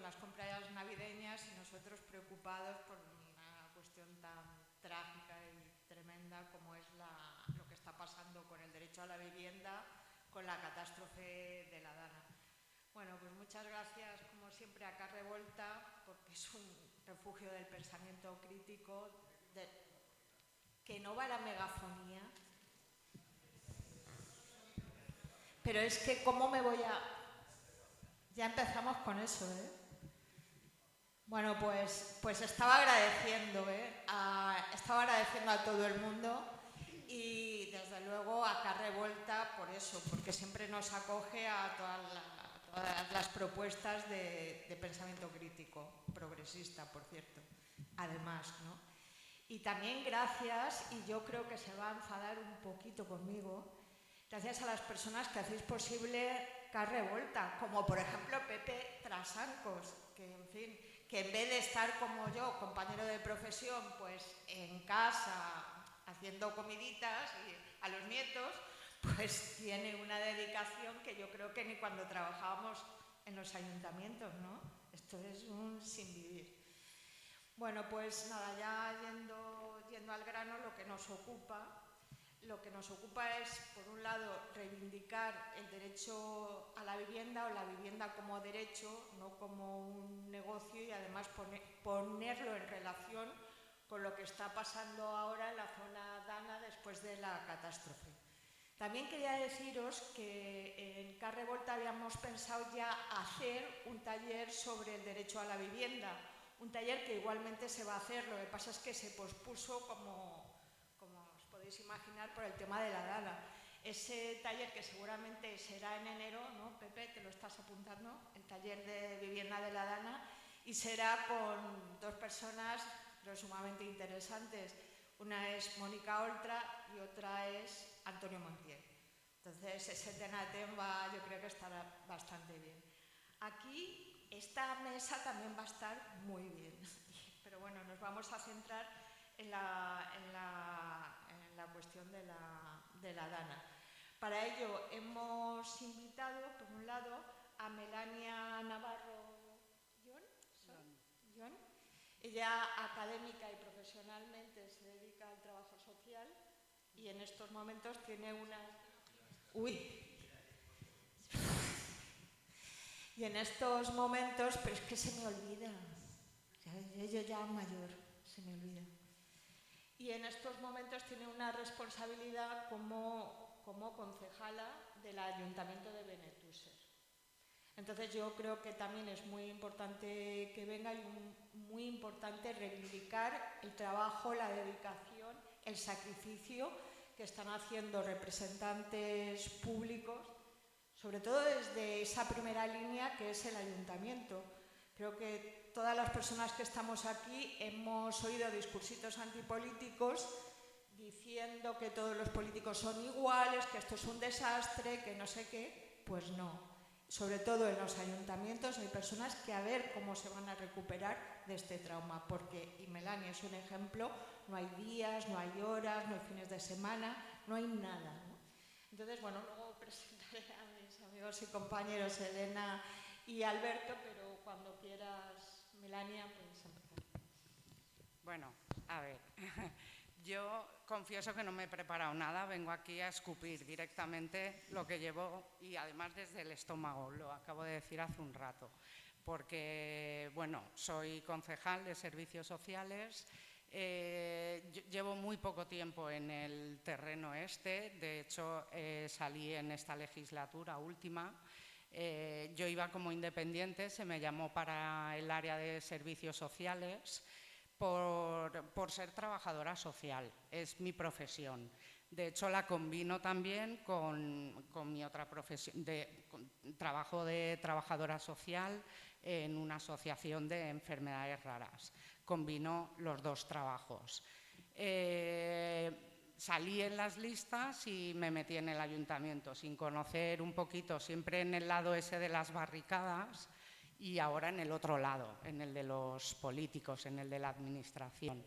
con las compras navideñas y nosotros preocupados por una cuestión tan trágica y tremenda como es lo que está pasando con el derecho a la vivienda, con la catástrofe de la Dana. Bueno, pues muchas gracias, como siempre, a Car Revolta, porque es un refugio del pensamiento crítico, que no va a la megafonía. Pero es que, ¿cómo me voy a...? Ya empezamos con eso, ¿eh? Bueno, pues estaba agradeciendo, estaba agradeciendo a todo el mundo y, desde luego, a Car Revolta por eso, porque siempre nos acoge a todas las propuestas de pensamiento crítico, progresista, por cierto, además, ¿no? Y también gracias, y yo creo que se va a enfadar un poquito conmigo, gracias a las personas que hacéis posible Car Revolta, como por ejemplo Pepe Trasancos, que en fin, que en vez de estar como yo, compañero de profesión, pues en casa haciendo comiditas a los nietos, pues tiene una dedicación que yo creo que ni cuando trabajábamos en los ayuntamientos, ¿no? Esto es un sinvivir. Bueno, pues nada, ya yendo al grano, lo que nos ocupa es, por un lado, reivindicar el derecho a la vivienda, o la vivienda como derecho, no como un negocio, y además ponerlo en relación con lo que está pasando ahora en la zona Dana después de la catástrofe. También quería deciros que en Car Revolta habíamos pensado ya hacer un taller sobre el derecho a la vivienda, un taller que igualmente se va a hacer, lo que pasa es que se pospuso, como os podéis imaginar, por el tema de la Dana. Ese taller, que seguramente será en enero, ¿no, Pepe? ¿Te lo estás apuntando? El taller de vivienda de la Dana, y será con dos personas pero sumamente interesantes. Una es Mónica Oltra y otra es Antonio Montiel. Entonces, ese Tenatem yo creo que estará bastante bien. Aquí, esta mesa también va a estar muy bien, pero bueno, nos vamos a centrar en la cuestión de la Dana. Para ello hemos invitado, por un lado, a Melania Navarro John. Ella, académica y profesionalmente, se dedica al trabajo social y en estos momentos tiene una... Y en estos momentos, pero es que se me olvida, yo ya mayor, se me olvida. Y en estos momentos tiene una responsabilidad como concejala del Ayuntamiento de Benetúser. Entonces yo creo que también es muy importante que venga y muy importante reivindicar el trabajo, la dedicación, el sacrificio que están haciendo representantes públicos, sobre todo desde esa primera línea que es el ayuntamiento. Creo que todas las personas que estamos aquí hemos oído discursitos antipolíticos diciendo que todos los políticos son iguales, que esto es un desastre, que no sé qué. Pues no. Sobre todo en los ayuntamientos hay personas que a ver cómo se van a recuperar de este trauma, porque, y Melania es un ejemplo, no hay días, no hay horas, no hay fines de semana, no hay nada, ¿no? Entonces, bueno, luego presentaré a mis amigos y compañeros Elena y Alberto, pero cuando quieras, Melania, puedes empezar. Bueno, a ver, yo confieso que no me he preparado nada, vengo aquí a escupir directamente lo que llevo y además desde el estómago, lo acabo de decir hace un rato, porque, bueno, soy concejal de Servicios Sociales, llevo muy poco tiempo en el terreno de hecho salí en esta legislatura última. Yo iba como independiente, se me llamó para el área de Servicios Sociales, por ser trabajadora social, es mi profesión. De hecho, la combino también con mi otra profesión, con trabajo de trabajadora social en una asociación de enfermedades raras. Combino los dos trabajos. Salí en las listas y me metí en el ayuntamiento, sin conocer un poquito, siempre en el lado ese de las barricadas, y ahora en el otro lado, en el de los políticos, en el de la administración,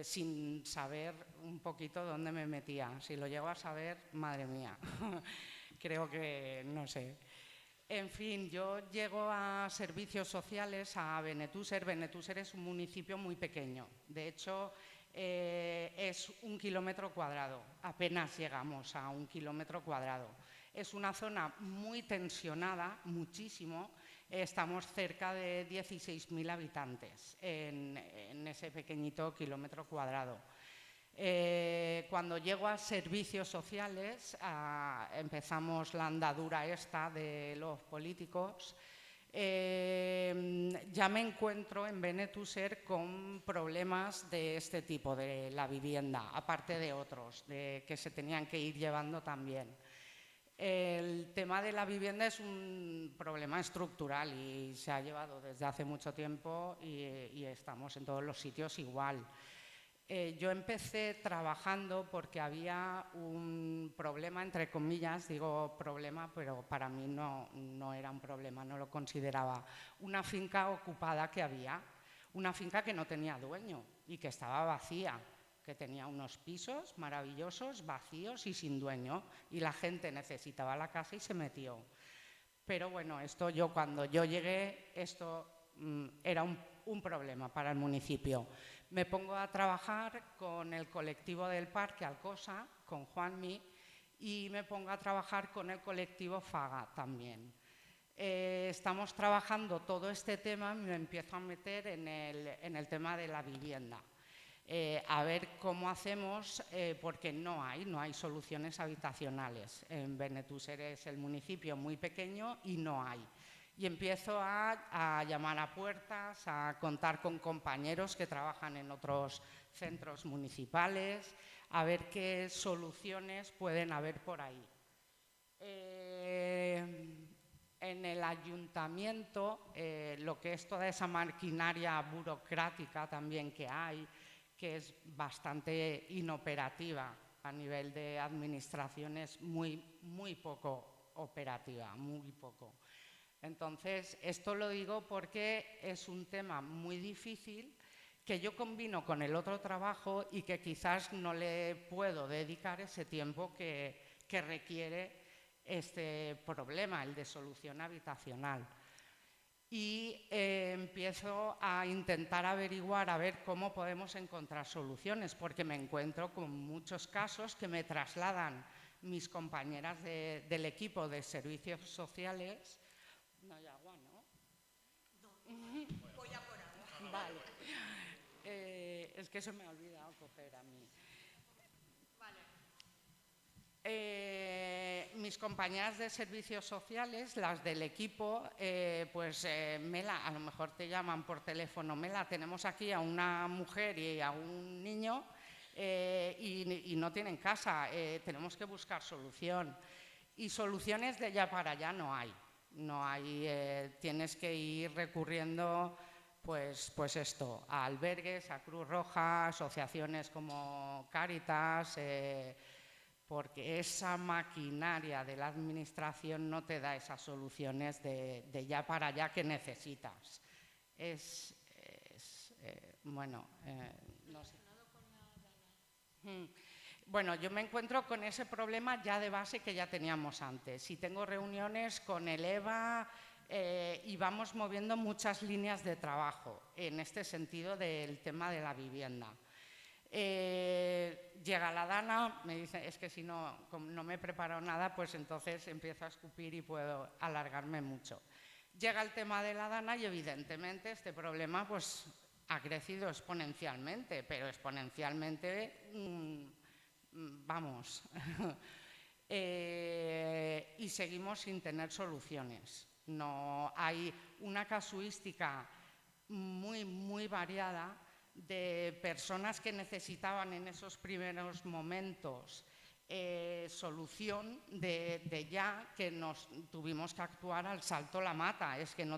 sin saber un poquito dónde me metía. Si lo llego a saber, madre mía, creo que, no sé. En fin, yo llego a servicios sociales, a Benetússer. Benetússer es un municipio muy pequeño. De hecho, es 1 kilómetro cuadrado. Apenas llegamos a 1 kilómetro cuadrado. Es una zona muy tensionada, muchísimo. Estamos cerca de 16.000 habitantes en ese pequeñito kilómetro cuadrado. Cuando llego a servicios sociales, empezamos la andadura esta de los políticos, ya me encuentro en Benetússer con problemas de este tipo, de la vivienda, aparte de otros que se tenían que ir llevando también. El tema de la vivienda es un problema estructural y se ha llevado desde hace mucho tiempo y estamos en todos los sitios igual. Yo empecé trabajando porque había un problema, entre comillas, digo problema, pero para mí no era un problema, no lo consideraba. Una finca ocupada que había, una finca que no tenía dueño y que estaba vacía, que tenía unos pisos maravillosos, vacíos y sin dueño, y la gente necesitaba la casa y se metió. Pero bueno, cuando yo llegué, esto era un problema para el municipio. Me pongo a trabajar con el colectivo del Parque Alcosa, con Juanmi, y me pongo a trabajar con el colectivo Faga también. Estamos trabajando todo este tema, me empiezo a meter en el tema de la vivienda. A ver cómo hacemos, porque no hay soluciones habitacionales. En Benetússer es el municipio muy pequeño y no hay. Y empiezo a llamar a puertas, a contar con compañeros que trabajan en otros centros municipales, a ver qué soluciones pueden haber por ahí. En el ayuntamiento, lo que es toda esa maquinaria burocrática también que hay, que es bastante inoperativa a nivel de administraciones, muy poco operativa, muy poco. Entonces, esto lo digo porque es un tema muy difícil que yo combino con el otro trabajo y que quizás no le puedo dedicar ese tiempo que requiere este problema, el de solución habitacional. Y empiezo a intentar averiguar, a ver cómo podemos encontrar soluciones, porque me encuentro con muchos casos que me trasladan mis compañeras del equipo de servicios sociales. No hay agua, ¿no? No, voy a por agua. Vale. Es que se me ha olvidado coger a mí. Vale. Mis compañeras de servicios sociales, las del equipo, Mela, a lo mejor te llaman por teléfono, Mela, tenemos aquí a una mujer y a un niño y no tienen casa, tenemos que buscar solución. Y soluciones de ya para allá no hay. No hay, tienes que ir recurriendo pues a albergues, a Cruz Roja, asociaciones como Cáritas, porque esa maquinaria de la administración no te da esas soluciones de ya para allá que necesitas. No sé. Bueno, yo me encuentro con ese problema ya de base que ya teníamos antes. Y tengo reuniones con el EVA y vamos moviendo muchas líneas de trabajo en este sentido del tema de la vivienda. Llega la Dana, me dice, es que si no me he preparado nada, pues entonces empiezo a escupir y puedo alargarme mucho. Llega el tema de la Dana y evidentemente este problema pues ha crecido exponencialmente, pero exponencialmente... vamos, y seguimos sin tener soluciones. No hay una casuística muy variada de personas que necesitaban en esos primeros momentos solución de ya que nos tuvimos que actuar al salto la mata. Es que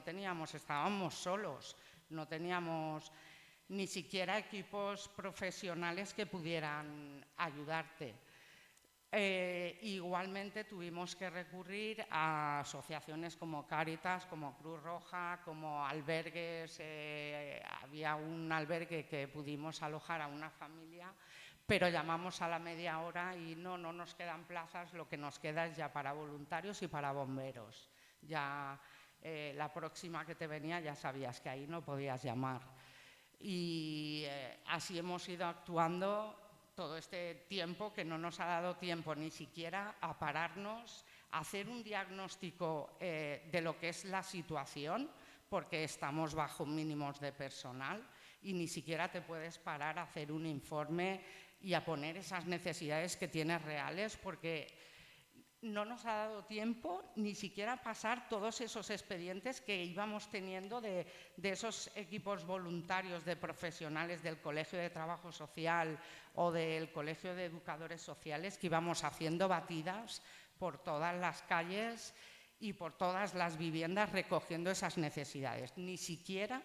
estábamos solos, no teníamos ni siquiera equipos profesionales que pudieran ayudarte. Igualmente tuvimos que recurrir a asociaciones como Cáritas, como Cruz Roja, como albergues. Había un albergue que pudimos alojar a una familia, pero llamamos a la media hora y no nos quedan plazas, lo que nos queda es ya para voluntarios y para bomberos. Ya la próxima que te venía ya sabías que ahí no podías llamar. Y así hemos ido actuando todo este tiempo, que no nos ha dado tiempo ni siquiera a pararnos, a hacer un diagnóstico de lo que es la situación, porque estamos bajo mínimos de personal y ni siquiera te puedes parar a hacer un informe y a poner esas necesidades que tienes reales, porque no nos ha dado tiempo ni siquiera a pasar todos esos expedientes que íbamos teniendo de esos equipos voluntarios de profesionales del Colegio de Trabajo Social o del Colegio de Educadores Sociales, que íbamos haciendo batidas por todas las calles y por todas las viviendas recogiendo esas necesidades. Ni siquiera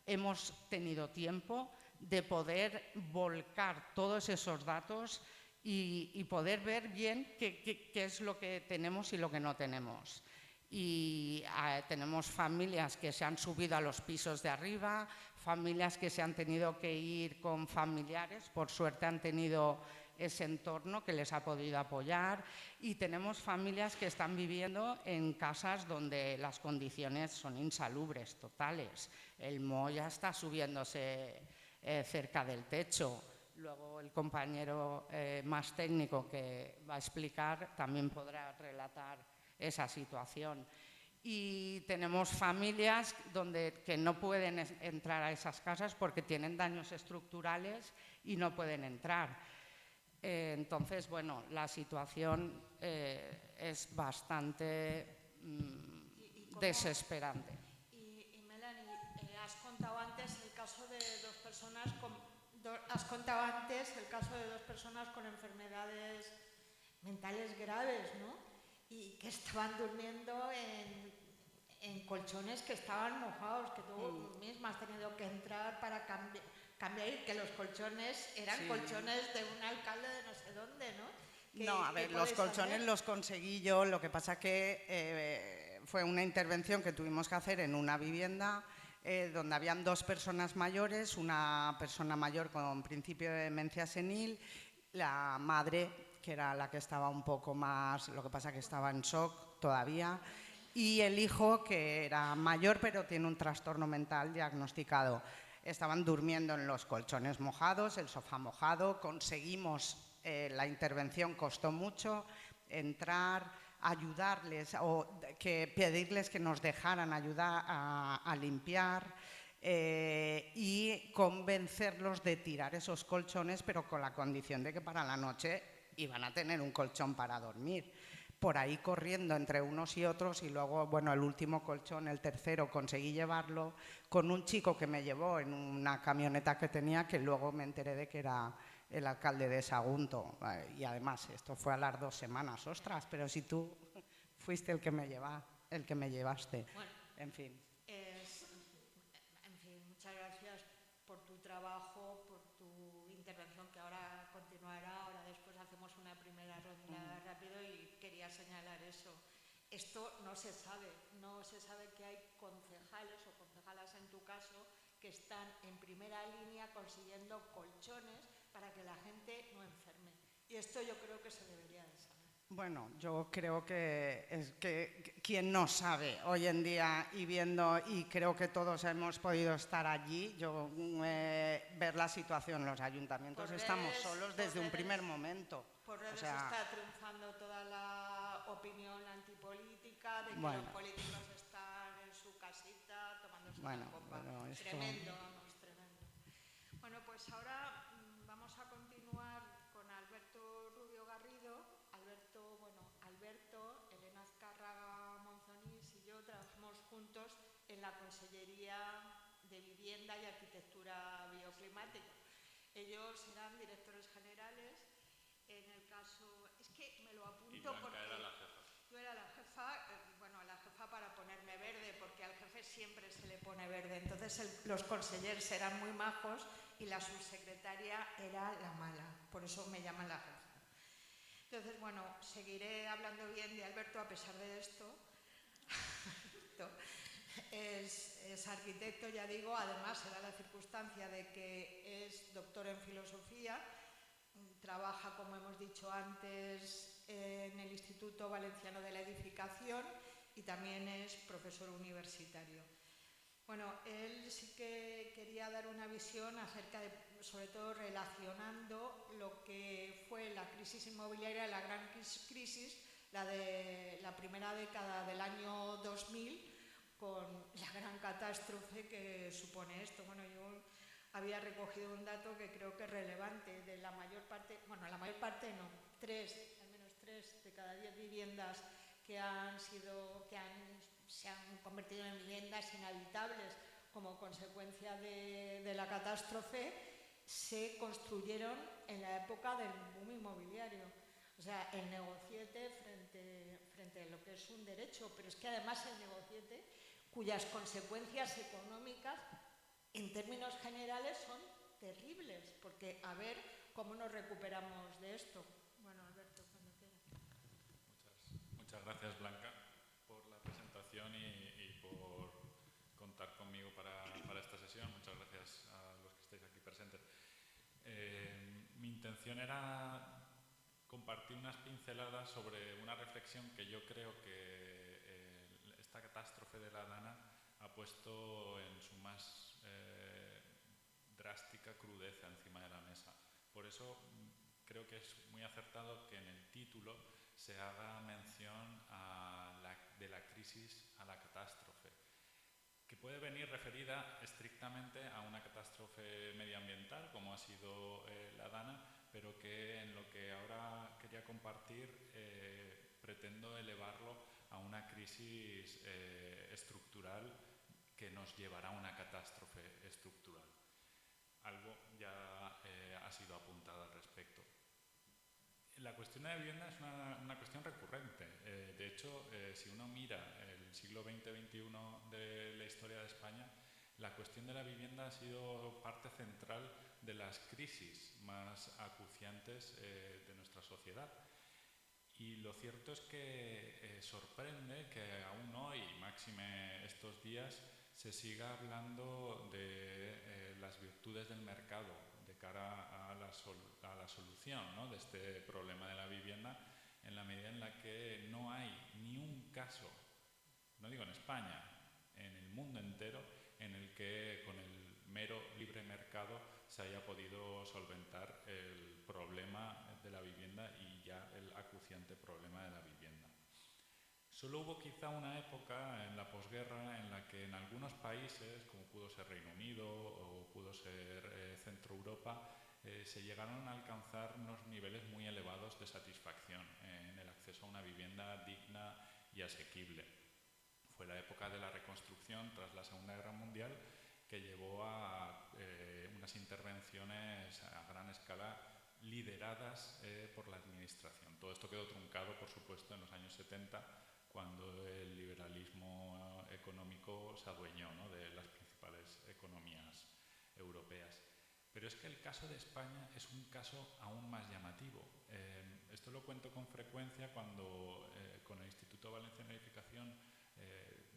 hemos tenido tiempo de poder volcar todos esos datos y poder ver bien qué es lo que tenemos y lo que no tenemos. Y tenemos familias que se han subido a los pisos de arriba, familias que se han tenido que ir con familiares, por suerte han tenido ese entorno que les ha podido apoyar, y tenemos familias que están viviendo en casas donde las condiciones son insalubres, totales. El moho ya está subiéndose cerca del techo. Luego el compañero más técnico que va a explicar también podrá relatar esa situación. Y tenemos familias que no pueden entrar a esas casas porque tienen daños estructurales y no pueden entrar. Entonces, bueno, la situación es bastante desesperante. Y Melanie, has contado antes el caso de dos personas con enfermedades mentales graves, ¿no? Y que estaban durmiendo en colchones que estaban mojados, que tú misma has tenido que entrar para cambiar, y que los colchones eran colchones de un alcalde de no sé dónde, ¿no? No, a ver, los colchones los conseguí yo, lo que pasa que fue una intervención que tuvimos que hacer en una vivienda donde habían dos personas mayores, una persona mayor con principio de demencia senil, la madre, que era la que estaba un poco más, lo que pasa que estaba en shock todavía, y el hijo, que era mayor pero tiene un trastorno mental diagnosticado. Estaban durmiendo en los colchones mojados, el sofá mojado, conseguimos, la intervención costó mucho, entrar, ayudarles o pedirles que nos dejaran ayudar a limpiar y convencerlos de tirar esos colchones, pero con la condición de que para la noche iban a tener un colchón para dormir. Por ahí corriendo entre unos y otros, y luego, bueno, el último colchón, el tercero, conseguí llevarlo con un chico que me llevó en una camioneta que tenía, que luego me enteré de que era el alcalde de Sagunto. Y además, esto fue a las 2 semanas. Ostras, pero si tú fuiste el que me llevaste. Bueno, en fin. En fin, muchas gracias por tu trabajo, por tu intervención, que ahora continuará. Ahora después hacemos una primera ronda rápido y quería señalar eso. Esto no se sabe que hay concejales o concejalas en tu caso que están en primera línea consiguiendo colchones para que la gente no enferme. Y esto yo creo que se debería de saber. Bueno, yo creo que es que quien no sabe hoy en día y viendo, y creo que todos hemos podido estar allí, ver la situación, los ayuntamientos estamos solos desde un primer momento. Por redes está triunfando toda la opinión antipolítica de que los políticos están en su casita tomándose una copa. Tremendo, vamos, tremendo. Bueno, pues ahora vamos a continuar con Alberto Rubio Garrido. Alberto, Elena Azcárraga Monzonís y yo trabajamos juntos en la Consellería de Vivienda y Arquitectura Bioclimática. Ellos serán directores generales. En el caso, es que me lo apunto porque era la jefa. Yo era la jefa, la jefa para ponerme verde, porque al jefe siempre se le pone verde. Entonces los consellers eran muy majos y la subsecretaria era la mala, por eso me llaman la jefa. Entonces, bueno, seguiré hablando bien de Alberto a pesar de esto. Es arquitecto, ya digo, además se da la circunstancia de que es doctor en filosofía, trabaja, como hemos dicho antes, en el Instituto Valenciano de la Edificación y también es profesor universitario. Bueno, él sí que quería dar una visión acerca de, sobre todo relacionando lo que fue la crisis inmobiliaria, la gran crisis, la de la primera década del año 2000, con la gran catástrofe que supone esto. Bueno, yo había recogido un dato que creo que es relevante. De la mayor parte, bueno, la mayor parte no, al menos 3 de cada 10 viviendas que se han convertido en viviendas inhabitables como consecuencia de la catástrofe, se construyeron en la época del boom inmobiliario. O sea, el negociete frente a lo que es un derecho, pero es que además el negociete, cuyas consecuencias económicas en términos generales son terribles, porque a ver cómo nos recuperamos de esto. Bueno, Alberto, cuando quieras. Muchas gracias, Blanca, por la presentación y por contar conmigo para esta sesión. Muchas gracias a los que estáis aquí presentes. Mi intención era compartir unas pinceladas sobre una reflexión que yo creo que esta catástrofe de la Dana ha puesto en su más drástica crudeza encima de la mesa. Por eso creo que es muy acertado que en el título se haga mención de la crisis a la catástrofe, que puede venir referida estrictamente a una catástrofe medioambiental, como ha sido la Dana, pero que en lo que ahora quería compartir pretendo elevarlo a una crisis estructural que nos llevará a una catástrofe estructural. Algo ya ha sido apuntado al respecto. La cuestión de la vivienda es una cuestión recurrente. De hecho, si uno mira el siglo XX-XXI de la historia de España, la cuestión de la vivienda ha sido parte central de las crisis más acuciantes de nuestra sociedad. Y lo cierto es que sorprende que aún hoy, máxime estos días, se siga hablando de las virtudes del mercado de cara a la solución, ¿no?, de este problema de la vivienda, en la medida en la que no hay ni un caso, no digo en España, en el mundo entero, en el que con el mero libre mercado se haya podido solventar el problema de la vivienda y ya el acuciante problema de la vivienda. Solo hubo quizá una época en la posguerra en la que en algunos países, como pudo ser Reino Unido o pudo ser Centro Europa, se llegaron a alcanzar unos niveles muy elevados de satisfacción en el acceso a una vivienda digna y asequible. Fue la época de la reconstrucción tras la Segunda Guerra Mundial, que llevó a unas intervenciones a gran escala lideradas por la administración. Todo esto quedó truncado, por supuesto, en los años 70, cuando el liberalismo económico se adueñó, ¿no?, de las principales economías europeas. Pero es que el caso de España es un caso aún más llamativo. Esto lo cuento con frecuencia cuando con el Instituto Valenciano de Edificación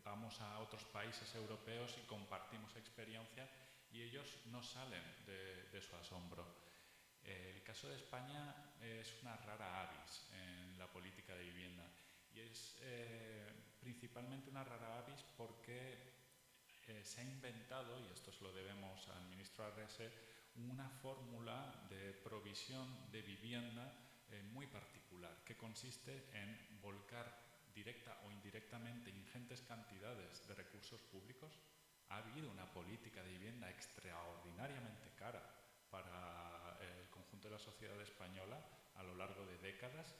vamos a otros países europeos y compartimos experiencia y ellos no salen de su asombro. El caso de España es una rara avis en la política de vivienda y es principalmente una rara avis porque se ha inventado, y esto se lo debemos al ministro Arrese, una fórmula de provisión de vivienda muy particular, que consiste en volcar directa o indirectamente ingentes cantidades de recursos públicos. Ha habido una política de vivienda extraordinariamente cara para el conjunto de la sociedad española a lo largo de décadas,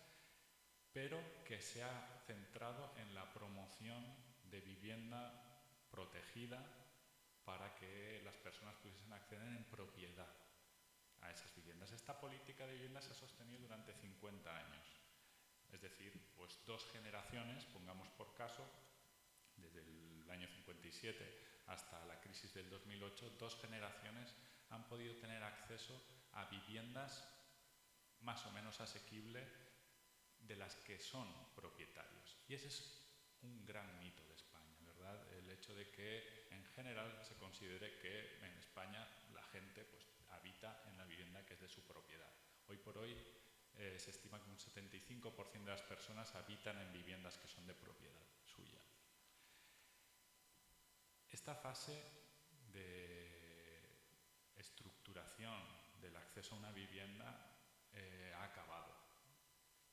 pero que se ha centrado en la promoción de vivienda protegida para que las personas pudiesen acceder en propiedad a esas viviendas. Esta política de vivienda se ha sostenido durante 50 años. Es decir, pues 2 generaciones, pongamos por caso, desde el año 57 hasta la crisis del 2008, 2 generaciones han podido tener acceso a viviendas más o menos asequibles de las que son propietarios. Y ese es un gran mito de España, ¿verdad? El hecho de que en general se considere que en España la gente pues habita en la vivienda que es de su propiedad. Hoy por hoy se estima que un 75% de las personas habitan en viviendas que son de propiedad suya. Esta fase de estructuración del acceso a una vivienda ha acabado.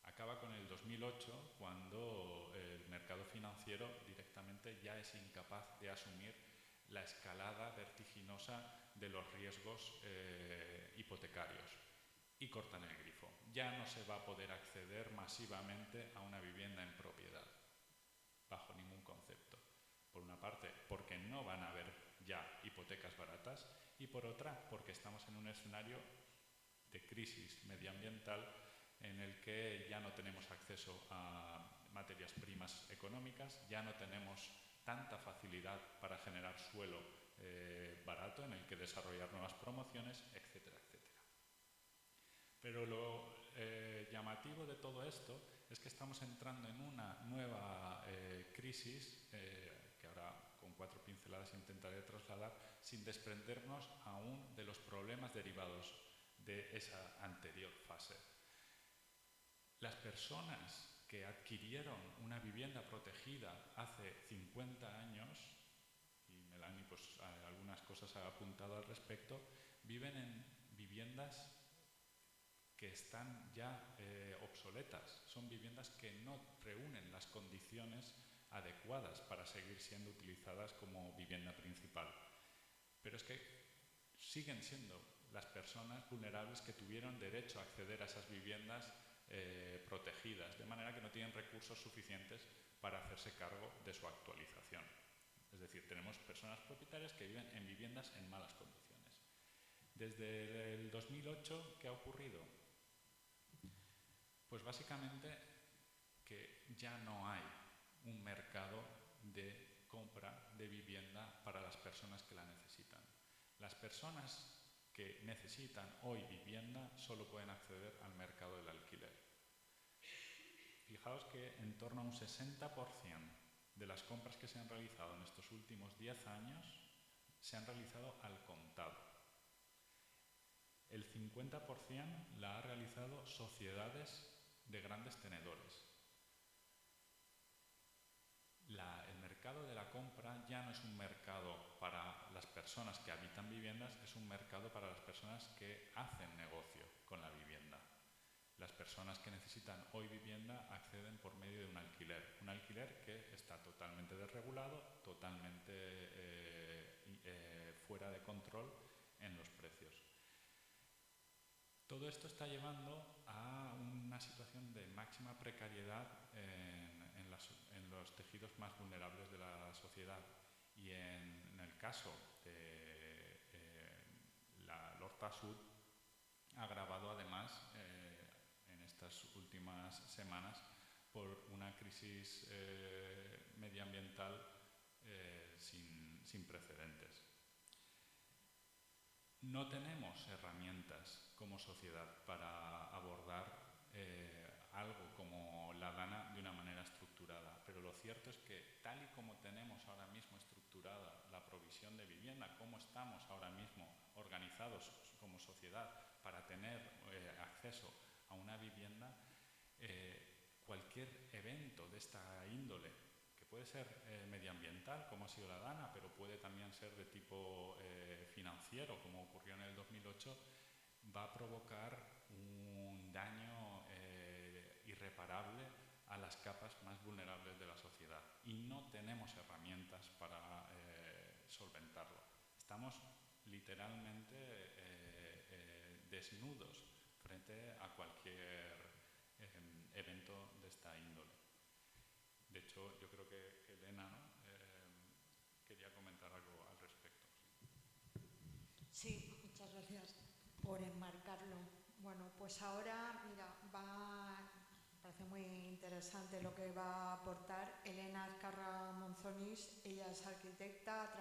Acaba con el 2008, cuando el mercado financiero directamente ya es incapaz de asumir la escalada vertiginosa de los riesgos hipotecarios y cortan el grifo. Ya no se va a poder acceder masivamente a una vivienda en propiedad, bajo ningún concepto. Por una parte, porque no van a haber ya hipotecas baratas, y por otra, porque estamos en un escenario de crisis medioambiental en el que ya no tenemos acceso a materias primas económicas, ya no tenemos tanta facilidad para generar suelo barato en el que desarrollar nuevas promociones, etcétera, etcétera. Pero lo llamativo de todo esto es que estamos entrando en una nueva crisis que ahora con 4 pinceladas intentaré trasladar, sin desprendernos aún de los problemas derivados de esa anterior fase. Las personas que adquirieron una vivienda protegida hace 50 años, y Melanie pues algunas cosas ha apuntado al respecto, viven en viviendas que están ya obsoletas. Son viviendas que no reúnen las condiciones adecuadas para seguir siendo utilizadas como vivienda principal. Pero es que siguen siendo las personas vulnerables que tuvieron derecho a acceder a esas viviendas protegidas, de manera que no tienen recursos suficientes para hacerse cargo de su actualización. Es decir, tenemos personas propietarias que viven en viviendas en malas condiciones. Desde el 2008, ¿qué ha ocurrido? Pues básicamente que ya no hay un mercado de compra de vivienda para las personas que la necesitan. Las personas que necesitan hoy vivienda solo pueden acceder al mercado del alquiler. Fijaos que en torno a un 60% de las compras que se han realizado en estos últimos 10 años se han realizado al contado. El 50% la ha realizado sociedades de grandes tenedores. El mercado de la compra ya no es un mercado para las personas que habitan viviendas, es un mercado para las personas que hacen negocio con la vivienda. Las personas que necesitan hoy vivienda acceden por medio de un alquiler que está totalmente desregulado, totalmente fuera de control en los precios. Todo esto está llevando a una situación de máxima precariedad en los tejidos más vulnerables de la sociedad. Y en el caso de l'Horta Sud, agravado además en estas últimas semanas por una crisis medioambiental sin precedentes. No tenemos herramientas como sociedad para abordar algo como la DANA de una manera estructurada, pero lo cierto es que tal y como tenemos ahora mismo estructurada la provisión de vivienda, cómo estamos ahora mismo organizados como sociedad para tener acceso a una vivienda, cualquier evento de esta índole, que puede ser medioambiental, como ha sido la DANA, pero puede también ser de tipo financiero, como ocurrió en el 2008, va a provocar un daño irreparable a las capas más vulnerables de la sociedad. Y no tenemos herramientas para solventarlo. Estamos literalmente desnudos frente a cualquier evento de esta índole. De hecho, yo creo que Elena, ¿no? Quería comentar algo al respecto. Sí, muchas gracias por enmarcarlo. Bueno, pues ahora, mira, me parece muy interesante lo que va a aportar Elena Azcarra Monzonís. Ella es arquitecta,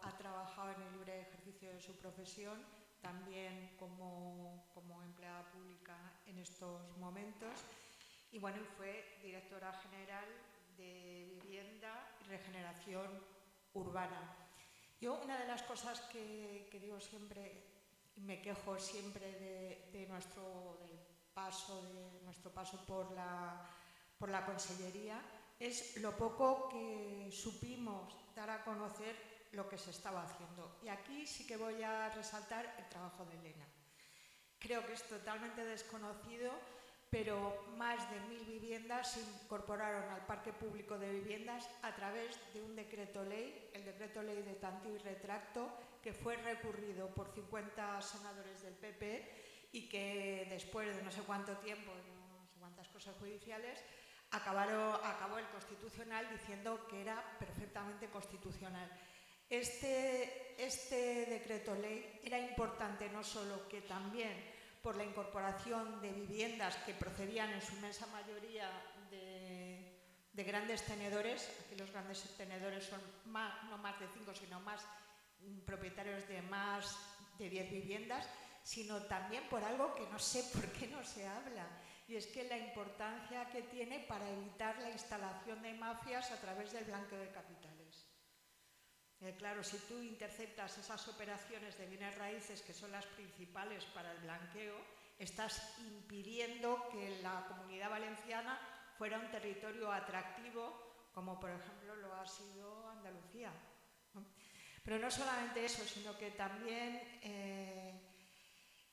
ha trabajado en el libre ejercicio de su profesión, también como empleada pública en estos momentos. Y bueno, fue directora general de Vivienda y Regeneración Urbana. Yo una de las cosas que digo siempre, y me quejo siempre de nuestro paso por la Consellería, es lo poco que supimos dar a conocer lo que se estaba haciendo. Y aquí sí que voy a resaltar el trabajo de Elena. Creo que es totalmente desconocido, pero más de 1000 viviendas se incorporaron al parque público de viviendas a través de un decreto ley, el decreto ley de tanteo y retracto, que fue recurrido por 50 senadores del PP y que después de no sé cuánto tiempo, no sé cuántas cosas judiciales, acabó el Constitucional diciendo que era perfectamente constitucional. Este decreto ley era importante no solo que también por la incorporación de viviendas que procedían en su inmensa mayoría de grandes tenedores. Aquí los grandes tenedores son no más de 5, sino más propietarios de más de 10 viviendas, sino también por algo que no sé por qué no se habla, y es que la importancia que tiene para evitar la instalación de mafias a través del blanqueo de capitales. Claro, si tú interceptas esas operaciones de bienes raíces, que son las principales para el blanqueo, estás impidiendo que la Comunidad Valenciana fuera un territorio atractivo, como por ejemplo lo ha sido Andalucía. Pero no solamente eso, sino que también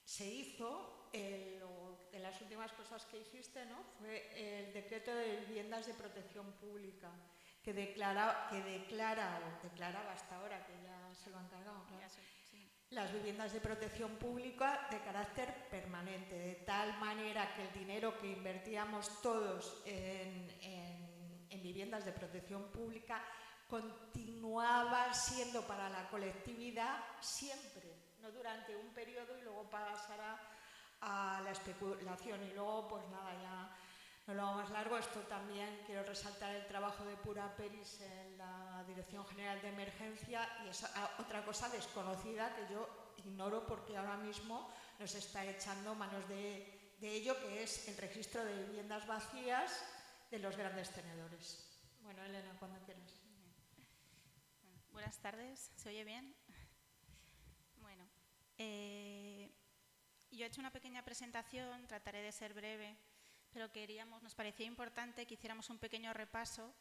se hizo, de las últimas cosas que hiciste, ¿no?, fue el decreto de viviendas de protección pública, que declaraba hasta ahora, que ya se lo han cargado, claro, las viviendas de protección pública de carácter permanente, de tal manera que el dinero que invertíamos todos en viviendas de protección pública continuaba siendo para la colectividad siempre, no durante un periodo y luego pasará a la especulación. Y luego, pues nada, ya no lo hago más largo. Esto también quiero resaltar el trabajo de Pura Peris en la Dirección General de Emergencia, y es otra cosa desconocida que yo ignoro, porque ahora mismo nos está echando manos de ello, que es el registro de viviendas vacías de los grandes tenedores. Bueno, Elena, cuando quieras. Buenas tardes, ¿se oye bien? Bueno, yo he hecho una pequeña presentación, trataré de ser breve, pero nos parecía importante que hiciéramos un pequeño repaso,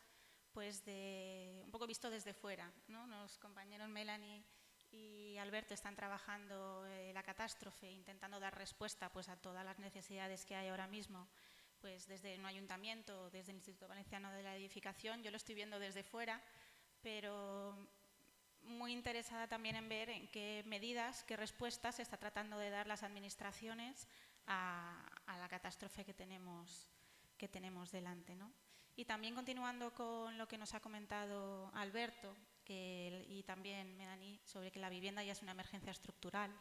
pues un poco visto desde fuera, ¿no? Los compañeros Melanie y Alberto están trabajando la catástrofe, intentando dar respuesta pues a todas las necesidades que hay ahora mismo, pues desde un ayuntamiento, desde el Instituto Valenciano de la Edificación. Yo lo estoy viendo desde fuera, pero muy interesada también en ver en qué medidas, qué respuestas se está tratando de dar las administraciones a la catástrofe que tenemos delante, ¿no? Y también continuando con lo que nos ha comentado Alberto y también Melanie, sobre que la vivienda ya es una emergencia estructural,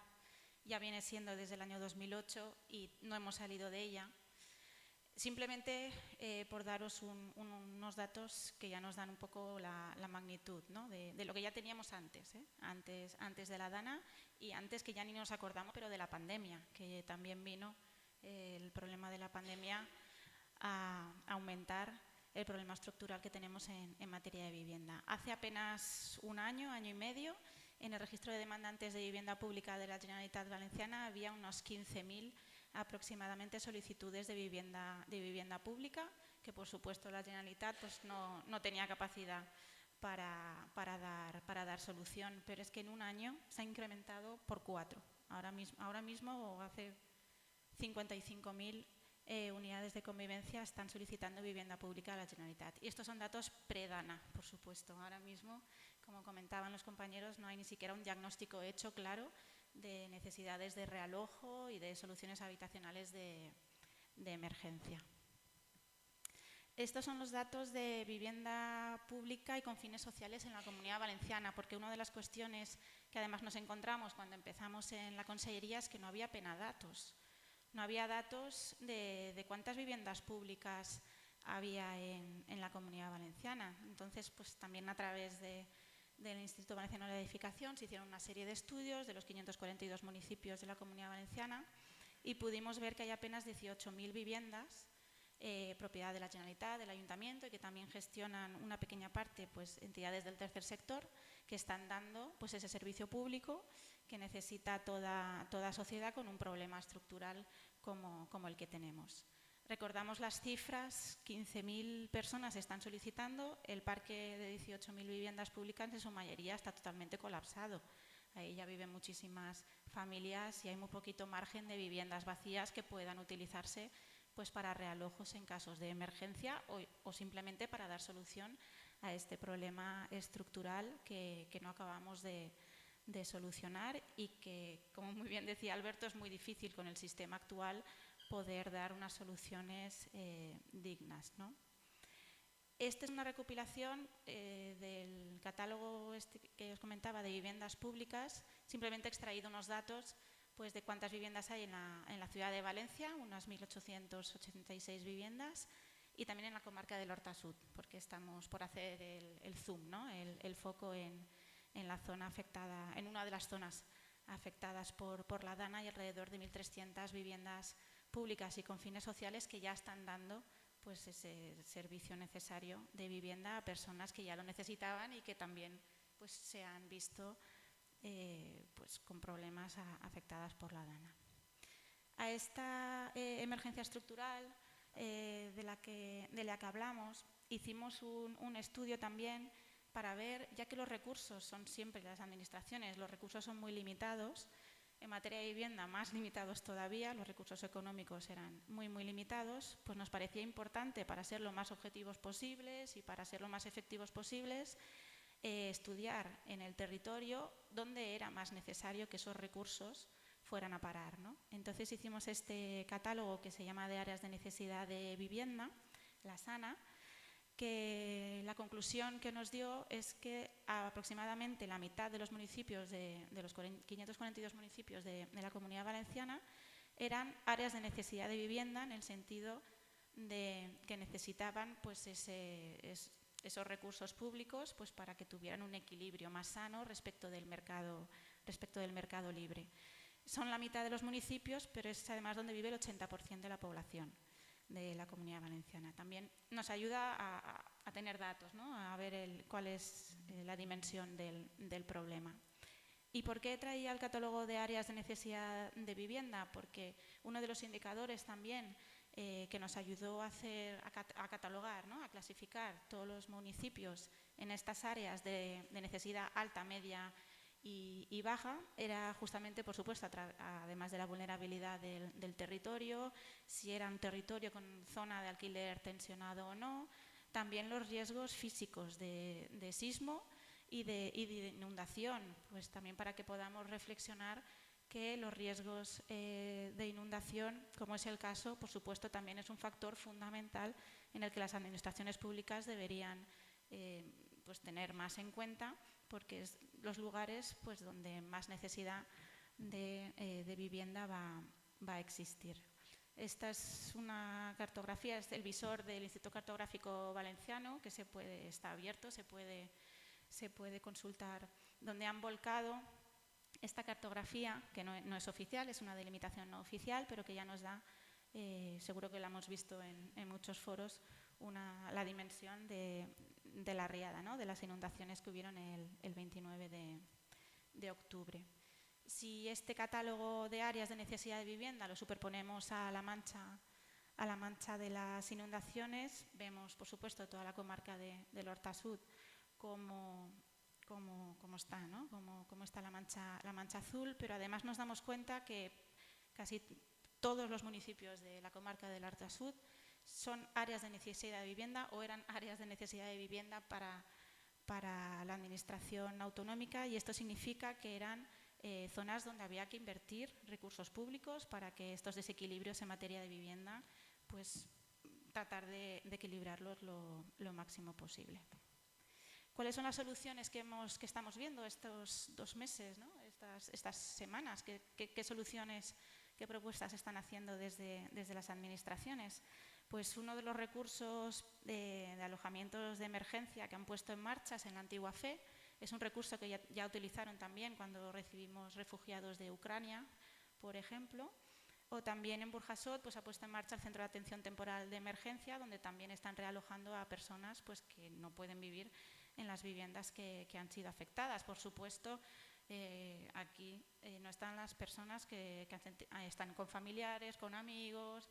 ya viene siendo desde el año 2008 y no hemos salido de ella. Simplemente por daros unos datos que ya nos dan un poco la magnitud, ¿no?, de lo que ya teníamos antes, antes de la DANA, y antes, que ya ni nos acordamos, pero de la pandemia, que también vino el problema de la pandemia a aumentar el problema estructural que tenemos en materia de vivienda. Hace apenas un año y medio, en el registro de demandantes de vivienda pública de la Generalitat Valenciana había unos 15.000 aproximadamente solicitudes de vivienda pública, que por supuesto la Generalitat pues no tenía capacidad para dar solución, pero es que en un año se ha incrementado por 4. Ahora mismo hace 55.000 unidades de convivencia están solicitando vivienda pública a la Generalitat. Y estos son datos pre-DANA, por supuesto. Ahora mismo, como comentaban los compañeros, no hay ni siquiera un diagnóstico hecho claro de necesidades de realojo y de soluciones habitacionales de emergencia. Estos son los datos de vivienda pública y con fines sociales en la Comunidad Valenciana, porque una de las cuestiones que además nos encontramos cuando empezamos en la Consellería es que no había apenas datos. No había datos de cuántas viviendas públicas había en la Comunidad Valenciana. Entonces, pues también a través del Instituto Valenciano de la Edificación se hicieron una serie de estudios de los 542 municipios de la Comunidad Valenciana y pudimos ver que hay apenas 18.000 viviendas propiedad de la Generalitat, del Ayuntamiento, y que también gestionan una pequeña parte pues entidades del tercer sector que están dando pues ese servicio público que necesita toda sociedad con un problema estructural como el que tenemos. Recordamos las cifras, 15.000 personas están solicitando, el parque de 18.000 viviendas públicas en su mayoría está totalmente colapsado. Ahí ya viven muchísimas familias y hay muy poquito margen de viviendas vacías que puedan utilizarse pues, para realojos en casos de emergencia o simplemente para dar solución a este problema estructural que no acabamos de solucionar y que, como muy bien decía Alberto, es muy difícil con el sistema actual poder dar unas soluciones dignas, ¿no? Esta es una recopilación del catálogo que os comentaba de viviendas públicas. Simplemente he extraído unos datos pues, de cuántas viviendas hay en la ciudad de Valencia, unas 1.886 viviendas, y también en la comarca del Horta Sud, porque estamos por hacer el zoom, ¿no? el foco en la zona afectada, en una de las zonas afectadas por la DANA, y alrededor de 1.300 viviendas públicas y con fines sociales que ya están dando pues, ese servicio necesario de vivienda a personas que ya lo necesitaban y que también pues, se han visto pues, con problemas afectadas por la DANA. A esta emergencia estructural de la que hablamos, hicimos un estudio también para ver, ya que los recursos son siempre las administraciones, los recursos son muy limitados. En materia de vivienda, más limitados todavía, los recursos económicos eran muy, muy limitados, pues nos parecía importante, para ser lo más objetivos posibles y para ser lo más efectivos posibles, estudiar en el territorio dónde era más necesario que esos recursos fueran a parar, ¿no? Entonces hicimos este catálogo que se llama de áreas de necesidad de vivienda, la SANA, que la conclusión que nos dio es que aproximadamente la mitad de los municipios, de los 542 municipios de la Comunidad Valenciana, eran áreas de necesidad de vivienda en el sentido de que necesitaban pues, esos recursos públicos pues, para que tuvieran un equilibrio más sano respecto del mercado libre. Son la mitad de los municipios, pero es además donde vive el 80% de la población de la Comunidad Valenciana. También nos ayuda a tener datos, ¿no? A ver cuál es la dimensión del problema. ¿Y por qué traía el catálogo de áreas de necesidad de vivienda? Porque uno de los indicadores también que nos ayudó a catalogar, ¿no? A clasificar todos los municipios en estas áreas de necesidad alta, media y baja, era justamente, por supuesto, además de la vulnerabilidad del territorio, si era un territorio con zona de alquiler tensionado o no, también los riesgos físicos de sismo y de inundación, pues también para que podamos reflexionar que los riesgos de inundación, como es el caso, por supuesto, también es un factor fundamental en el que las administraciones públicas deberían pues, tener más en cuenta, porque es los lugares pues, donde más necesidad de vivienda va a existir. Esta es una cartografía, es el visor del Instituto Cartográfico Valenciano, que está abierto, se puede consultar, donde han volcado esta cartografía, que no es oficial, es una delimitación no oficial, pero que ya nos da, seguro que la hemos visto en muchos foros, la dimensión de la riada, ¿no? De las inundaciones que hubieron el 29 de octubre. Si este catálogo de áreas de necesidad de vivienda lo superponemos a la mancha de las inundaciones, vemos, por supuesto, toda la comarca del Horta Sud como está, ¿no? Como está la mancha azul, pero además nos damos cuenta que casi todos los municipios de la comarca del Horta Sud son áreas de necesidad de vivienda o eran áreas de necesidad de vivienda para la administración autonómica, y esto significa que eran zonas donde había que invertir recursos públicos para que estos desequilibrios en materia de vivienda pues tratar de equilibrarlos lo máximo posible. ¿Cuáles son las soluciones que estamos viendo estos 2 meses, ¿no? estas semanas? ¿Qué soluciones, qué propuestas están haciendo desde las administraciones? Pues uno de los recursos de alojamientos de emergencia que han puesto en marcha es en la antigua FE. Es un recurso que ya utilizaron también cuando recibimos refugiados de Ucrania, por ejemplo. O también en Burjasot pues, ha puesto en marcha el Centro de Atención Temporal de Emergencia, donde también están realojando a personas pues, que no pueden vivir en las viviendas que han sido afectadas. Por supuesto, aquí no están las personas que están con familiares, con amigos,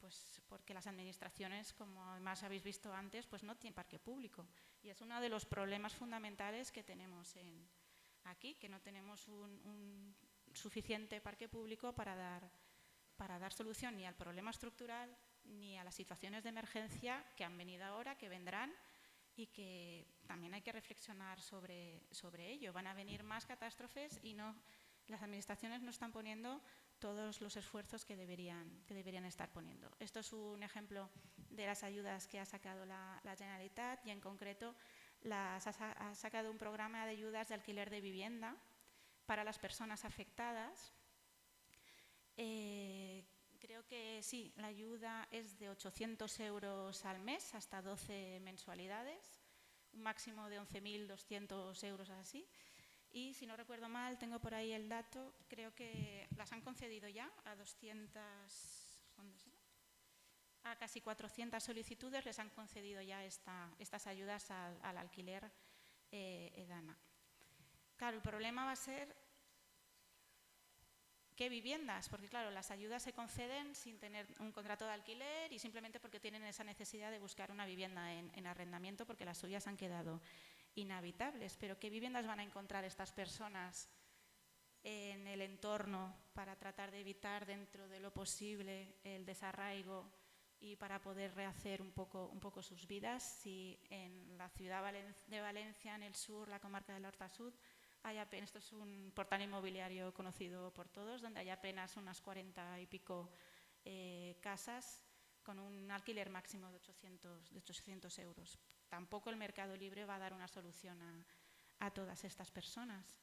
pues, porque las administraciones, como además habéis visto antes, pues no tienen parque público. Y es uno de los problemas fundamentales que tenemos aquí, que no tenemos un suficiente parque público para dar solución ni al problema estructural ni a las situaciones de emergencia que han venido ahora, que vendrán, y que también hay que reflexionar sobre ello. Van a venir más catástrofes y las administraciones no están poniendo todos los esfuerzos que deberían estar poniendo. Esto es un ejemplo de las ayudas que ha sacado la Generalitat, y en concreto ha sacado un programa de ayudas de alquiler de vivienda para las personas afectadas. Creo que sí, la ayuda es de 800 euros al mes, hasta 12 mensualidades, un máximo de 11.200 euros así. Y si no recuerdo mal, tengo por ahí el dato, creo que las han concedido ya a casi 400 solicitudes, les han concedido ya estas ayudas al alquiler EDANA. Claro, el problema va a ser ¿qué viviendas? Porque claro, las ayudas se conceden sin tener un contrato de alquiler y simplemente porque tienen esa necesidad de buscar una vivienda en arrendamiento porque las suyas han quedado inhabitables. Pero ¿qué viviendas van a encontrar estas personas en el entorno para tratar de evitar dentro de lo posible el desarraigo y para poder rehacer un poco sus vidas? Si en la ciudad de Valencia, en el sur, la comarca del Horta Sud, esto es un portal inmobiliario conocido por todos, donde hay apenas unas 40 y pico casas con un alquiler máximo de 800 euros. Tampoco el mercado libre va a dar una solución a todas estas personas.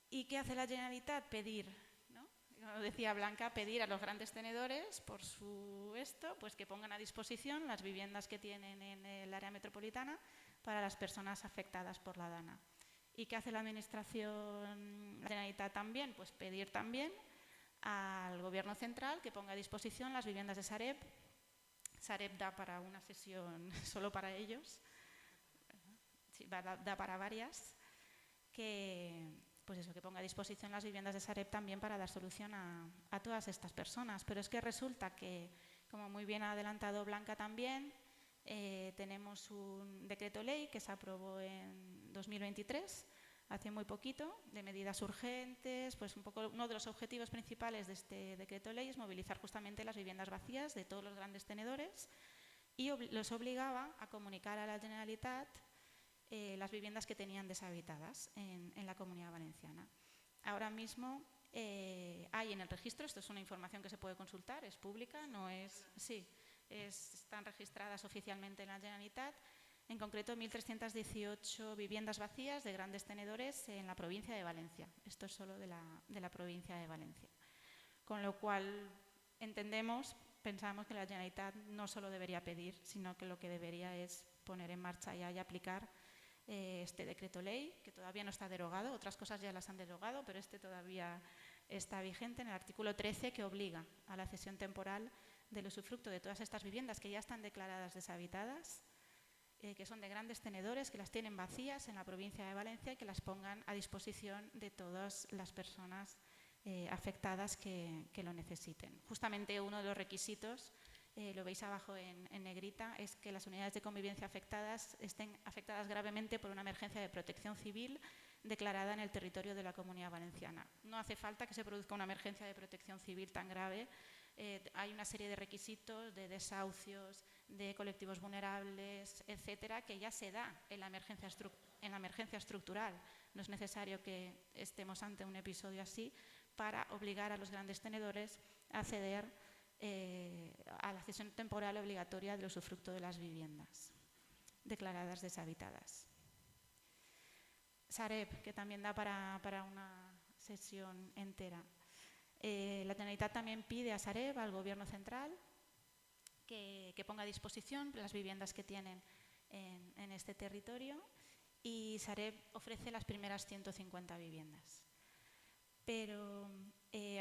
¿Y qué hace la Generalitat? Pedir, ¿no? Como decía Blanca, pedir a los grandes tenedores pues que pongan a disposición las viviendas que tienen en el área metropolitana para las personas afectadas por la DANA. ¿Y qué hace la Administración, la Generalitat también? Pues pedir también al Gobierno central que ponga a disposición las viviendas de Sareb. Sareb da para una sesión solo para ellos, sí, da para varias, que ponga a disposición las viviendas de Sareb también para dar solución a todas estas personas. Pero es que resulta que, como muy bien ha adelantado Blanca también, tenemos un decreto ley que se aprobó en 2023, hace muy poquito, de medidas urgentes. Pues uno de los objetivos principales de este decreto ley es movilizar justamente las viviendas vacías de todos los grandes tenedores y los obligaba a comunicar a la Generalitat las viviendas que tenían deshabitadas en la Comunidad Valenciana. Ahora mismo hay en el registro, esto es una información que se puede consultar, es pública, están registradas oficialmente en la Generalitat, en concreto 1.318 viviendas vacías de grandes tenedores en la provincia de Valencia. Esto es solo de la provincia de Valencia. Con lo cual pensamos que la Generalitat no solo debería pedir, sino que lo que debería es poner en marcha ya y aplicar este decreto ley, que todavía no está derogado, otras cosas ya las han derogado, pero este todavía está vigente, en el artículo 13, que obliga a la cesión temporal del usufructo de todas estas viviendas que ya están declaradas deshabitadas, que son de grandes tenedores, que las tienen vacías en la provincia de Valencia y que las pongan a disposición de todas las personas afectadas que lo necesiten. Justamente uno de los requisitos, lo veis abajo en negrita, es que las unidades de convivencia afectadas estén afectadas gravemente por una emergencia de protección civil declarada en el territorio de la Comunidad Valenciana. No hace falta que se produzca una emergencia de protección civil tan grave. Hay una serie de requisitos de desahucios, de colectivos vulnerables, etcétera, que ya se da en la emergencia estructural. No es necesario que estemos ante un episodio así para obligar a los grandes tenedores a ceder a la cesión temporal obligatoria del usufructo de las viviendas declaradas deshabitadas. Sareb, que también da para una sesión entera. La Generalitat también pide a Sareb, al Gobierno central, que ponga a disposición las viviendas que tienen en este territorio, y Sareb ofrece las primeras 150 viviendas. Pero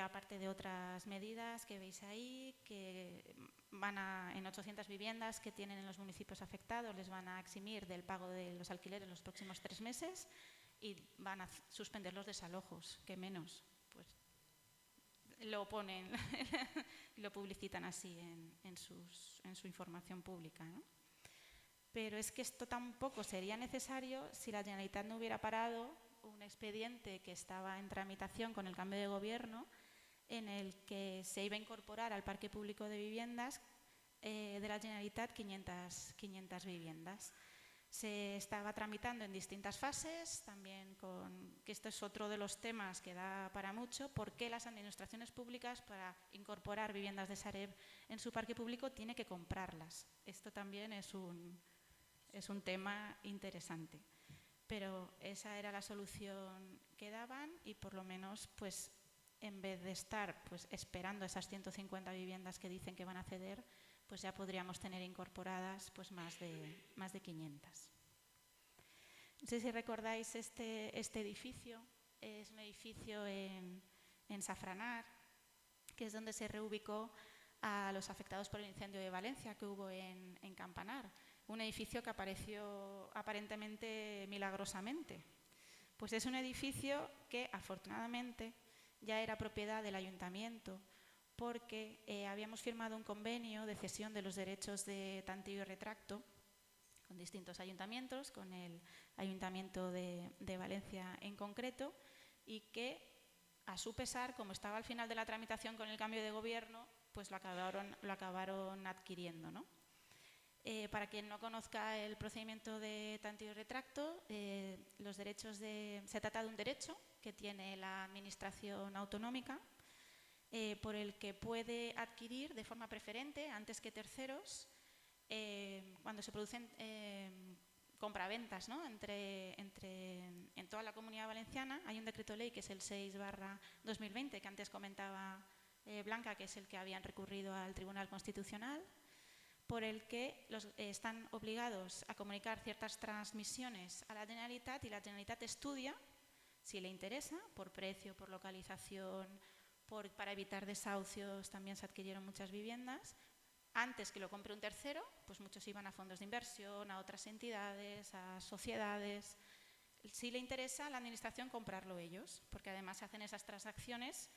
aparte de otras medidas que veis ahí, que en 800 viviendas que tienen en los municipios afectados, les van a eximir del pago de los alquileres los próximos 3 meses y van a suspender los desalojos, que menos. Pues lo ponen y lo publicitan así en su información pública, ¿no? Pero es que esto tampoco sería necesario si la Generalitat no hubiera parado un expediente que estaba en tramitación con el cambio de gobierno, en el que se iba a incorporar al parque público de viviendas de la Generalitat 500 viviendas. Se estaba tramitando en distintas fases, también que esto es otro de los temas que da para mucho, por qué las administraciones públicas para incorporar viviendas de Sareb en su parque público tiene que comprarlas. Esto también es un tema interesante. Pero esa era la solución que daban y por lo menos pues en vez de estar pues esperando esas 150 viviendas que dicen que van a ceder, pues ya podríamos tener incorporadas pues más de 500. No sé si recordáis este edificio, es un edificio en Safranar, que es donde se reubicó a los afectados por el incendio de Valencia que hubo en Campanar, un edificio que apareció aparentemente milagrosamente. Pues es un edificio que afortunadamente ya era propiedad del ayuntamiento, porque habíamos firmado un convenio de cesión de los derechos de tanteo y retracto con distintos ayuntamientos, con el Ayuntamiento de Valencia en concreto, y que a su pesar, como estaba al final de la tramitación con el cambio de gobierno, pues lo acabaron adquiriendo, ¿no? Para quien no conozca el procedimiento de tanteo y retracto, se trata de un derecho que tiene la Administración autonómica, por el que puede adquirir de forma preferente, antes que terceros, cuando se producen compraventas, ¿no? en toda la Comunidad Valenciana. Hay un decreto ley que es el 6/2020, que antes comentaba Blanca, que es el que habían recurrido al Tribunal Constitucional, por el que están obligados a comunicar ciertas transmisiones a la Generalitat, y la Generalitat estudia si le interesa, por precio, por localización, para evitar desahucios. También se adquirieron muchas viviendas. Antes que lo compre un tercero, pues muchos iban a fondos de inversión, a otras entidades, a sociedades. Si le interesa a la Administración comprarlo ellos, porque además se hacen esas transacciones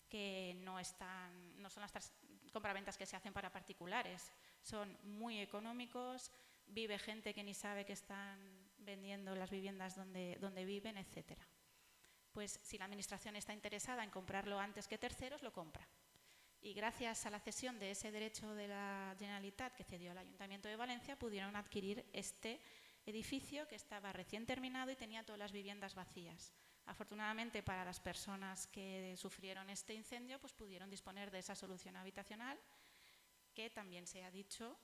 que no son las compraventas que se hacen para particulares. Son muy económicos, vive gente que ni sabe que están vendiendo las viviendas donde viven, etc. Pues si la Administración está interesada en comprarlo antes que terceros, lo compra. Y gracias a la cesión de ese derecho de la Generalitat que cedió al Ayuntamiento de Valencia, pudieron adquirir este edificio que estaba recién terminado y tenía todas las viviendas vacías. Afortunadamente para las personas que sufrieron este incendio, pues pudieron disponer de esa solución habitacional, que también se ha dicho,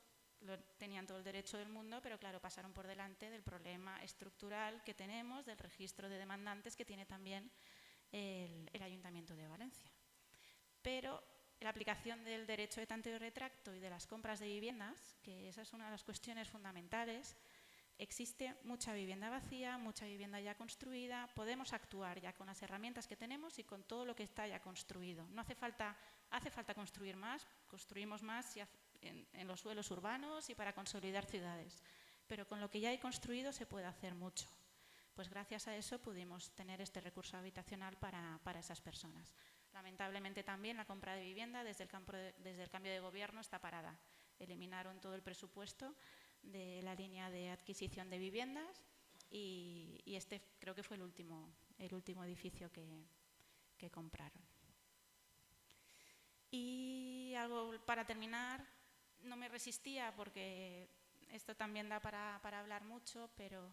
tenían todo el derecho del mundo, pero claro, pasaron por delante del problema estructural que tenemos, del registro de demandantes que tiene también el Ayuntamiento de Valencia. Pero la aplicación del derecho de tanteo y retracto y de las compras de viviendas, que esa es una de las cuestiones fundamentales, existe mucha vivienda vacía, mucha vivienda ya construida. Podemos actuar ya con las herramientas que tenemos y con todo lo que está ya construido. No hace falta construir más, construimos más en los suelos urbanos y para consolidar ciudades. Pero con lo que ya hay construido se puede hacer mucho. Pues gracias a eso pudimos tener este recurso habitacional para esas personas. Lamentablemente también la compra de vivienda desde el cambio de gobierno está parada. Eliminaron todo el presupuesto de la línea de adquisición de viviendas y este creo que fue el último edificio que compraron. Y algo para terminar, no me resistía porque esto también da para hablar mucho, pero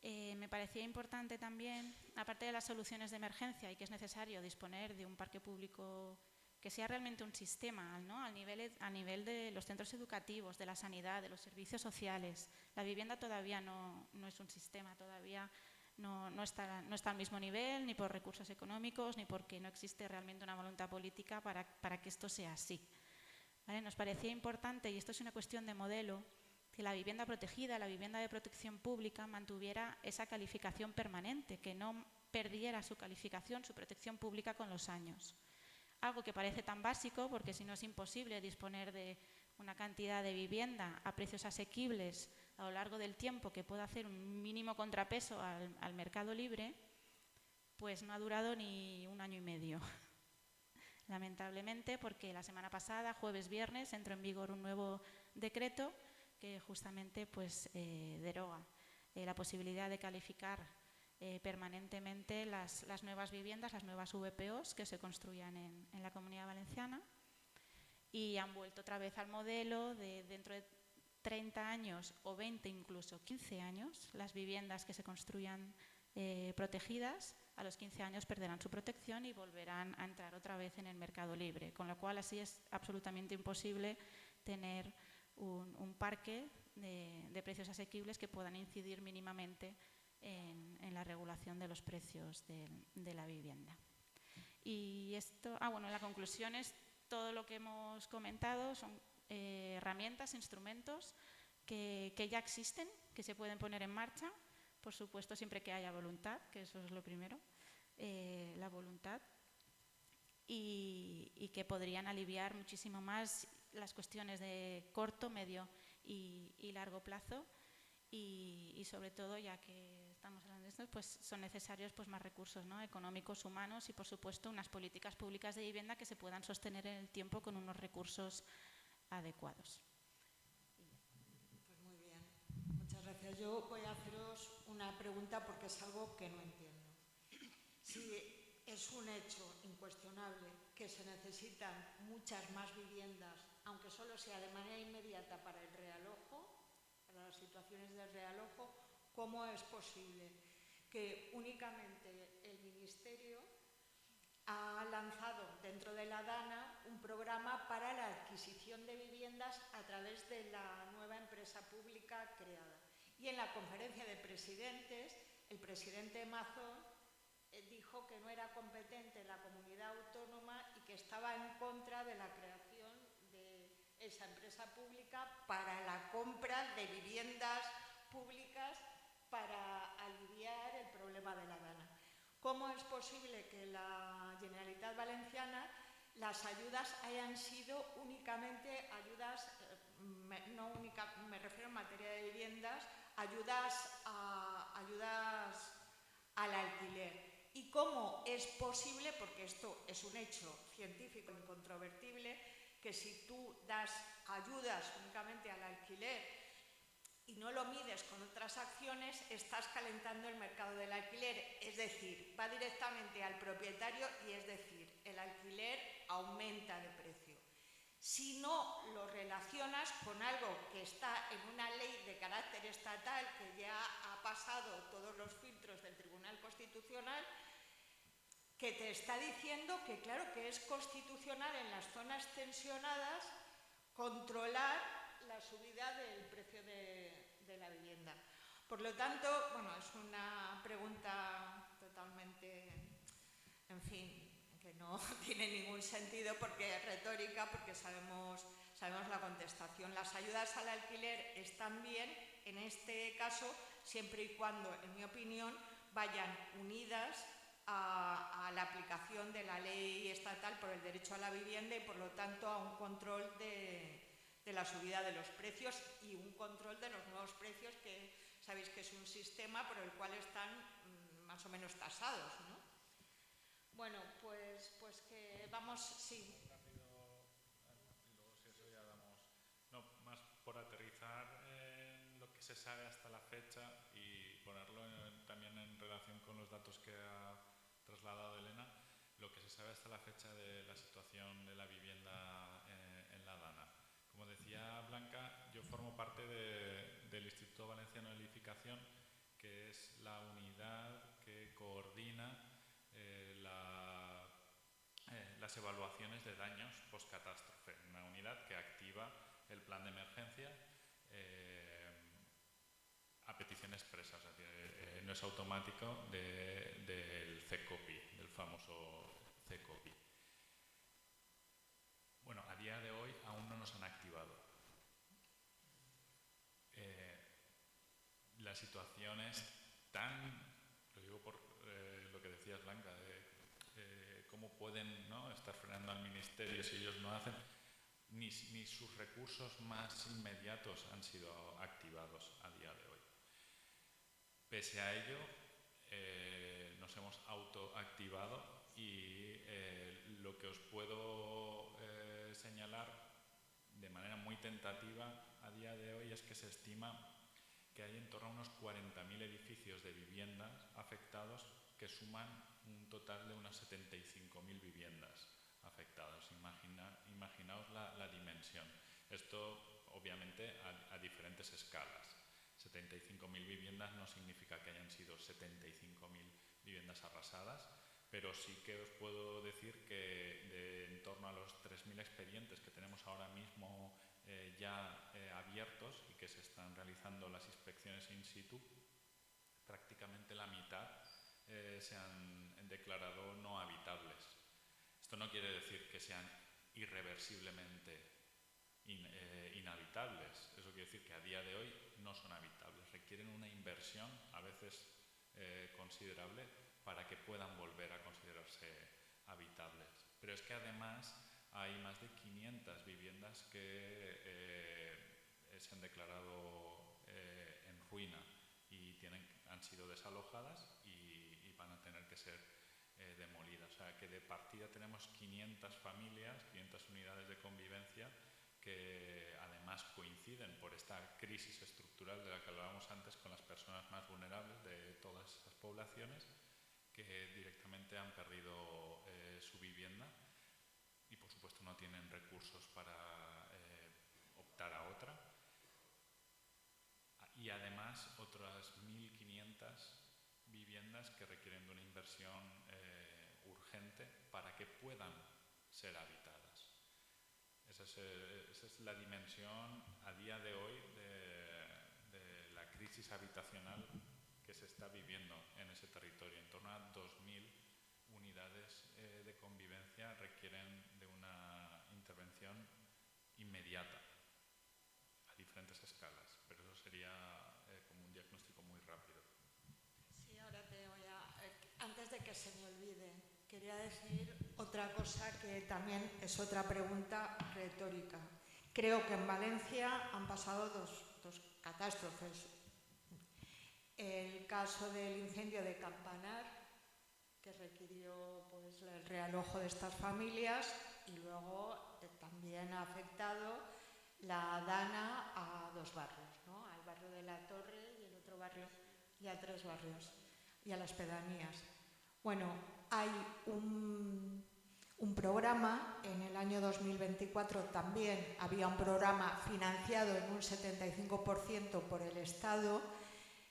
me parecía importante también, aparte de las soluciones de emergencia y que es necesario disponer de un parque público que sea realmente un sistema, ¿no? a nivel de los centros educativos, de la sanidad, de los servicios sociales. La vivienda todavía no es un sistema, todavía no está al mismo nivel, ni por recursos económicos, ni porque no existe realmente una voluntad política para que esto sea así. ¿Vale? Nos parecía importante, y esto es una cuestión de modelo, que la vivienda protegida, la vivienda de protección pública, mantuviera esa calificación permanente, que no perdiera su calificación, su protección pública con los años. Algo que parece tan básico, porque si no es imposible disponer de una cantidad de vivienda a precios asequibles a lo largo del tiempo que pueda hacer un mínimo contrapeso al mercado libre, pues no ha durado ni 1 año y medio. lamentablemente, porque la semana pasada, jueves, viernes, entró en vigor un nuevo decreto que justamente pues, deroga la posibilidad de calificar permanentemente las nuevas viviendas, las nuevas VPOs que se construyan en la Comunidad Valenciana, y han vuelto otra vez al modelo de dentro de 30 años o 20, incluso 15 años, las viviendas que se construyan protegidas, a los 15 años perderán su protección y volverán a entrar otra vez en el mercado libre, con lo cual así es absolutamente imposible tener un parque de precios asequibles que puedan incidir mínimamente en la regulación de los precios de la vivienda. Y esto, bueno, la conclusión es todo lo que hemos comentado, son herramientas, instrumentos que ya existen, que se pueden poner en marcha, por supuesto siempre que haya voluntad, que eso es lo primero, la voluntad, y que podrían aliviar muchísimo más las cuestiones de corto, medio y largo plazo, y sobre todo, ya que estamos hablando de esto, pues son necesarios pues, más recursos, ¿no?, económicos, humanos y, por supuesto, unas políticas públicas de vivienda que se puedan sostener en el tiempo con unos recursos adecuados. Pues muy bien, muchas gracias. Yo voy a haceros una pregunta porque es algo que no entiendo. Si es un hecho incuestionable que se necesitan muchas más viviendas, aunque solo sea de manera inmediata para el realojo, para las situaciones del realojo, ¿cómo es posible que únicamente el Ministerio ha lanzado dentro de la DANA un programa para la adquisición de viviendas a través de la nueva empresa pública creada? Y en la conferencia de presidentes, el presidente Mazón dijo que no era competente la comunidad autónoma y que estaba en contra de la creación de esa empresa pública para la compra de viviendas públicas para aliviar el problema de la DANA. ¿Cómo es posible que la Generalitat Valenciana las ayudas hayan sido únicamente ayudas, me refiero en materia de viviendas, ayudas al alquiler? ¿Y cómo es posible, porque esto es un hecho científico incontrovertible, que si tú das ayudas únicamente al alquiler y no lo mides con otras acciones, estás calentando el mercado del alquiler? Es decir, va directamente al propietario y, es decir, el alquiler aumenta de precio. Si no lo relacionas con algo que está en una ley de carácter estatal que ya ha pasado todos los filtros del Tribunal Constitucional, que te está diciendo que, claro, que es constitucional en las zonas tensionadas controlar la subida del precio de la vivienda. Por lo tanto, bueno, es una pregunta totalmente, en fin, que no tiene ningún sentido porque es retórica, porque sabemos la contestación. Las ayudas al alquiler están bien, en este caso, siempre y cuando, en mi opinión, vayan unidas a la aplicación de la ley estatal por el derecho a la vivienda y, por lo tanto, a un control de la subida de los precios y un control de los nuevos precios, que sabéis que es un sistema por el cual están más o menos tasados, ¿no? Bueno, pues que vamos, sí. Rápido, y luego si eso ya damos... No, más por aterrizar en lo que se sabe hasta la fecha y ponerlo también en relación con los datos que ha trasladado Elena, lo que se sabe hasta la fecha de la situación de la vivienda en la DANA. Como decía Blanca, yo formo parte del Instituto Valenciano de Edificación, que es la unidad que coordina las evaluaciones de daños post-catástrofe, una unidad que activa el plan de emergencia a petición expresa, o sea, que no es automático del CECOPI, del famoso CECOPI. Bueno, a día de hoy aún no nos han activado. La situación es tan, lo digo por lo que decías, Blanca, de cómo pueden, ¿no?, estar frenando al Ministerio si ellos no hacen, ni sus recursos más inmediatos han sido activados a día de hoy. Pese a ello, nos hemos autoactivado y lo que os puedo señalar de manera muy tentativa a día de hoy es que se estima que hay en torno a unos 40.000 edificios de viviendas afectados que suman un total de unas 75.000 viviendas afectadas. Imaginaos la dimensión. Esto obviamente a diferentes escalas. 75.000 viviendas no significa que hayan sido 75.000 viviendas arrasadas, pero sí que os puedo decir que de en torno a los 3.000 expedientes que tenemos ahora mismo ya abiertos y que se están realizando las inspecciones in situ, prácticamente la mitad se han declarado no habitables. Esto no quiere decir que sean irreversiblemente inhabitables. Eso quiere decir que a día de hoy no son habitables. Requieren una inversión, a veces considerable, para que puedan volver a considerarse habitables. Pero es que además hay más de 500 viviendas que se han declarado en ruina y han sido desalojadas y van a tener que ser demolidas. O sea que de partida tenemos 500 familias, 500 unidades de convivencia que además coinciden por esta crisis estructural de la que hablábamos antes con las personas más vulnerables de todas esas poblaciones que directamente han perdido su vivienda y por supuesto no tienen recursos para optar a otra. Y además otras 1.500 viviendas que requieren de una inversión urgente para que puedan ser habitadas. Esa es la dimensión a día de hoy de la crisis habitacional que se está viviendo en ese territorio. En torno a 2.000 unidades de convivencia requieren de una intervención inmediata a diferentes escalas, pero eso sería como un diagnóstico muy rápido. Sí, ahora te voy a... Antes de que se me olvide, quería decir otra cosa que también es otra pregunta retórica. Creo que en Valencia han pasado dos catástrofes. El caso del incendio de Campanar, que requirió pues, el realojo de estas familias, y luego también ha afectado la dana a dos barrios, ¿no? Al barrio de la Torre y el otro barrio, y a 3 barrios, y a las pedanías. Bueno, hay un programa, en el año 2024 también había un programa financiado en un 75% por el Estado,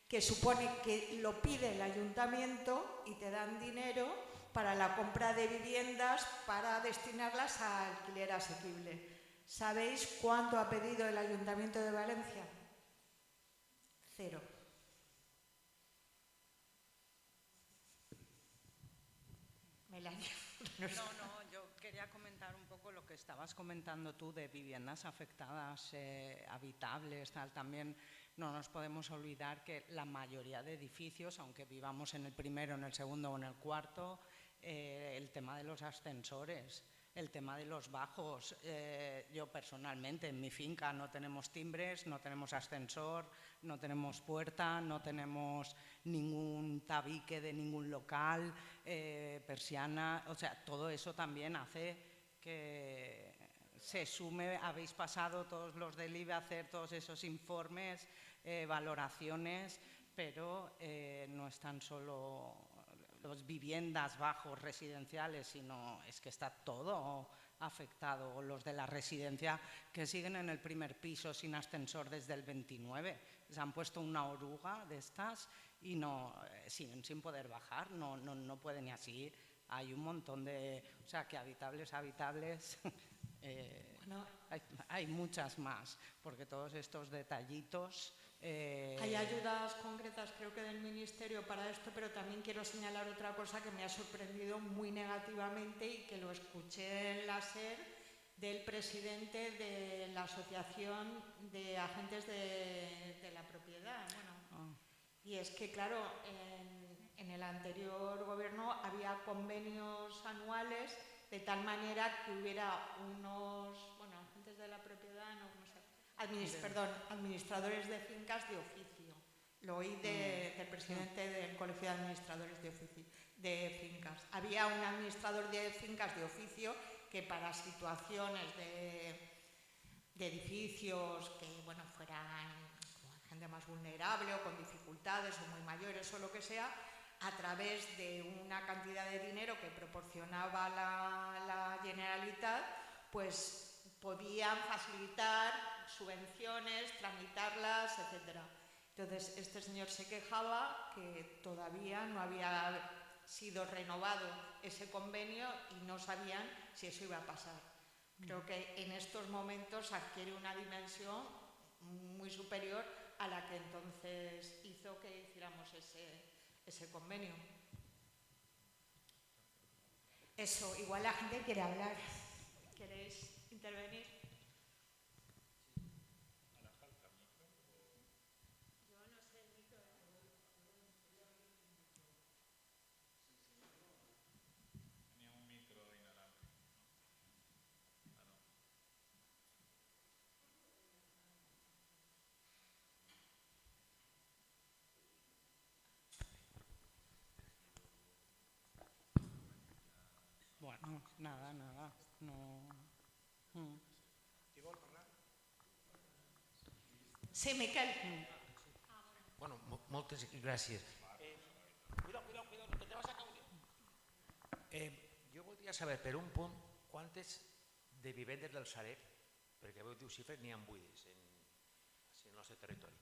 que supone que lo pide el ayuntamiento y te dan dinero para la compra de viviendas para destinarlas a alquiler asequible. ¿Sabéis cuánto ha pedido el Ayuntamiento de Valencia? 0. Melania. No, yo quería comentar un poco lo que estabas comentando tú de viviendas afectadas, habitables, tal. También no nos podemos olvidar que la mayoría de edificios, aunque vivamos en el primero, en el segundo o en el cuarto, el tema de los ascensores, el tema de los bajos. Yo personalmente en mi finca no tenemos timbres, no tenemos ascensor, no tenemos puerta, no tenemos ningún tabique de ningún local, persiana. O sea, todo eso también hace que se sume. Habéis pasado todos los del IBE a hacer todos esos informes, valoraciones, pero no están solo las viviendas bajos residenciales, sino es que está todo afectado. Los de la residencia que siguen en el primer piso sin ascensor desde el 29, se han puesto una oruga de estas y no siguen sin poder bajar, no pueden ni así. Hay un montón de, o sea, que habitables, bueno, hay muchas más, porque todos estos detallitos. Hay ayudas concretas, creo que del Ministerio para esto, pero también quiero señalar otra cosa que me ha sorprendido muy negativamente y que lo escuché en la SER del presidente de la Asociación de Agentes de la Propiedad. Bueno, y es que, claro, en el anterior gobierno había convenios anuales de tal manera que hubiera unos, bueno, agentes de la propiedad, no sé, administradores de fincas de oficio. Lo oí del presidente del Colegio de Administradores de Fincas. Había un administrador de fincas de oficio que para situaciones de edificios que bueno, fueran gente más vulnerable o con dificultades o muy mayores o lo que sea, a través de una cantidad de dinero que proporcionaba la Generalitat, pues podían facilitar subvenciones, tramitarlas, etc. Entonces, este señor se quejaba que todavía no había sido renovado ese convenio y no sabían si eso iba a pasar. Creo que en estos momentos adquiere una dimensión muy superior a la que entonces hizo que hiciéramos ese convenio. Eso, igual la gente quiere hablar. ¿Queréis intervenir? Yo no sé el micro. Tenía un micro inalámbrico. Bueno, nada, no... Sí, Miquel. Bueno, moltes gràcies. Cuidado, que te vas a caure. Jo voldria saber, per un punt, quantes de vivendes del Sareb, perquè veu diu xifres, n'hi ha buides en el nostre territori.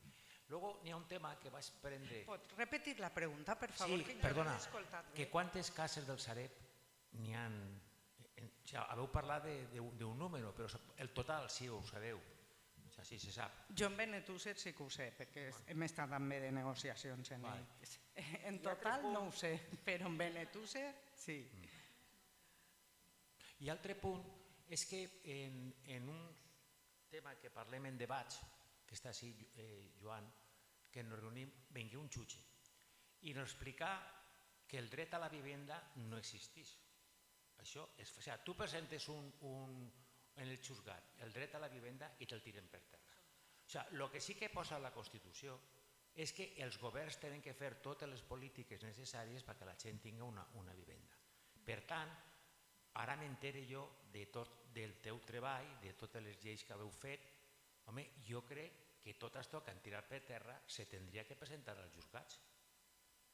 Luego n'hi ha un tema que vaig prendre... Pots repetir la pregunta, per favor? Sí, que jo perdona, no he escoltat bé. que quantes cases del Sareb n'hi ha... Haveu parlat d'un número, però el total sí ho sabeu, sí se sap. Jo en Benetússer sí que ho sé, perquè hem estat també de negociacions en ells. En total no ho sé, però en Benetússer sí. I altre punt és que en un tema que parlem en debats, que està així Joan, que ens reunim, vingui un jutge i ens explicar que el dret a la vivenda no existeix. Això és, o sigui, tu presentes en el juzgat el dret a la vivenda i te'l tiren per terra. O sigui, el que sí que posa la Constitució és que els governs tenen que fer totes les polítiques necessàries perquè la gent tingui una vivenda. Per tant, ara m'entere jo del teu treball, de totes les lleis que haveu fet. Home, jo crec que tot això que han tirat per terra se tindria que presentar als juzgats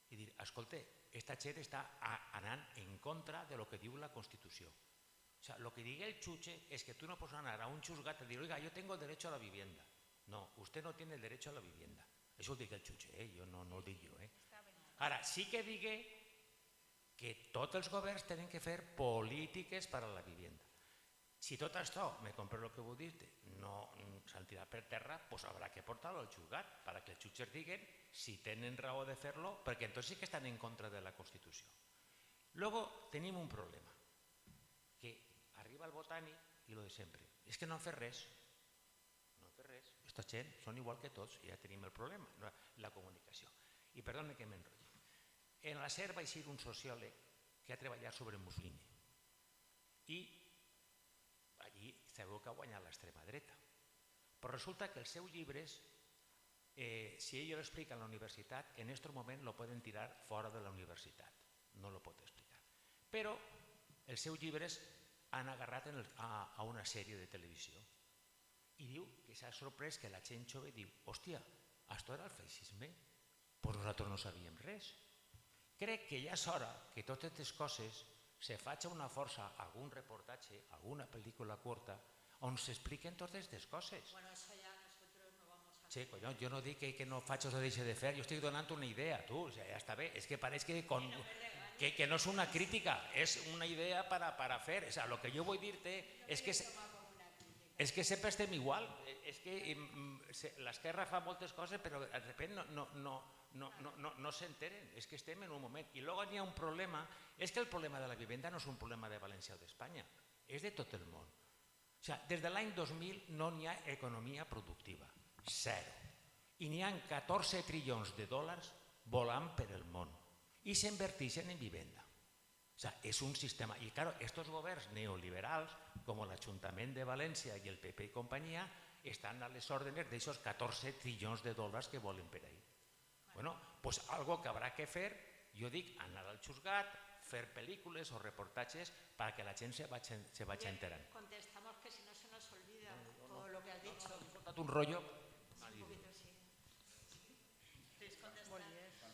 i dir, escolta, esta gent està anant en contra de lo que diu la Constitució. O sea, lo que diga el chuche es que tú no puedes anar a un juzgat y decir, oiga, yo tengo derecho a la vivienda. No, usted no tiene el derecho a la vivienda. Eso ho dic el xuche, jo no ho dic jo. Ara, sí que digui que tots els governs tenen que fer polítiques per a la vivienda. Si tot això, me compro el que vau dir, no s'han tirat per terra, doncs haurà que portar-lo al juzgat perquè els jutges diguen si tenen raó de fer-lo, perquè entonces sí que estan en contra de la Constitució. Luego tenim un problema, que arriba el botànic i lo de sempre. És que no han fet res. No han fet res. Esta gent són igual que tots i ja tenim el problema, la comunicació. I perdona que m'enrotlli. En la SER va eixir un sociòleg que ha treballat sobre Mussolini i allí sabeu que ha guanyat l'extrema dreta. Però resulta que els seus llibres, si ell l'explica a la universitat, en aquest moment lo poden tirar fora de la universitat. No lo pot explicar. Però els seus llibres han agarrat a una sèrie de televisió i diu que s'ha sorprès que la gent jove diu, hòstia, això era el feixisme? Doncs nosaltres no sabíem res. Crec que ja és hora que totes aquestes coses se faci una força, algun reportatge, alguna pel·lícula curta, on s'expliquen totes aquestes coses. Bueno, eso ya nosotros no vamos a... Sí, collons, jo no dic que no faig o se deixi de fer, jo estic donant una idea, tu, ja està bé, és que pareix que no és una crítica, és una idea para fer, o sea, lo que jo vull dir-te és que sempre estem igual, és que l'esquerra fa moltes coses però de repente no s'enteren, és que estem en un moment. I luego hi ha un problema, és que el problema de la vivenda no és un problema de València o d'Espanya, és de tot el món. O sigui, des de l'any 2000 no n'hi ha economia productiva, zero. I n'hi ha 14 trilions de dòlars volant per el món i s'inverteixen en vivenda. O sea, es un sistema. Y claro, estos gobiernos neoliberales, como el Ayuntamiento de Valencia y el PP y compañía, están a les órdenes de esos 14 trillones de dólares que volen per ahí. Bueno, pues algo que habrá que fer, jo dic, anar al juzgat, fer pel·lícules o reportatges perquè la gent se vagi enterant. Contestamos que si no se nos olvida todo lo que has dicho. He portat un rotllo. Un poquito, sí. ¿Quieres contestar?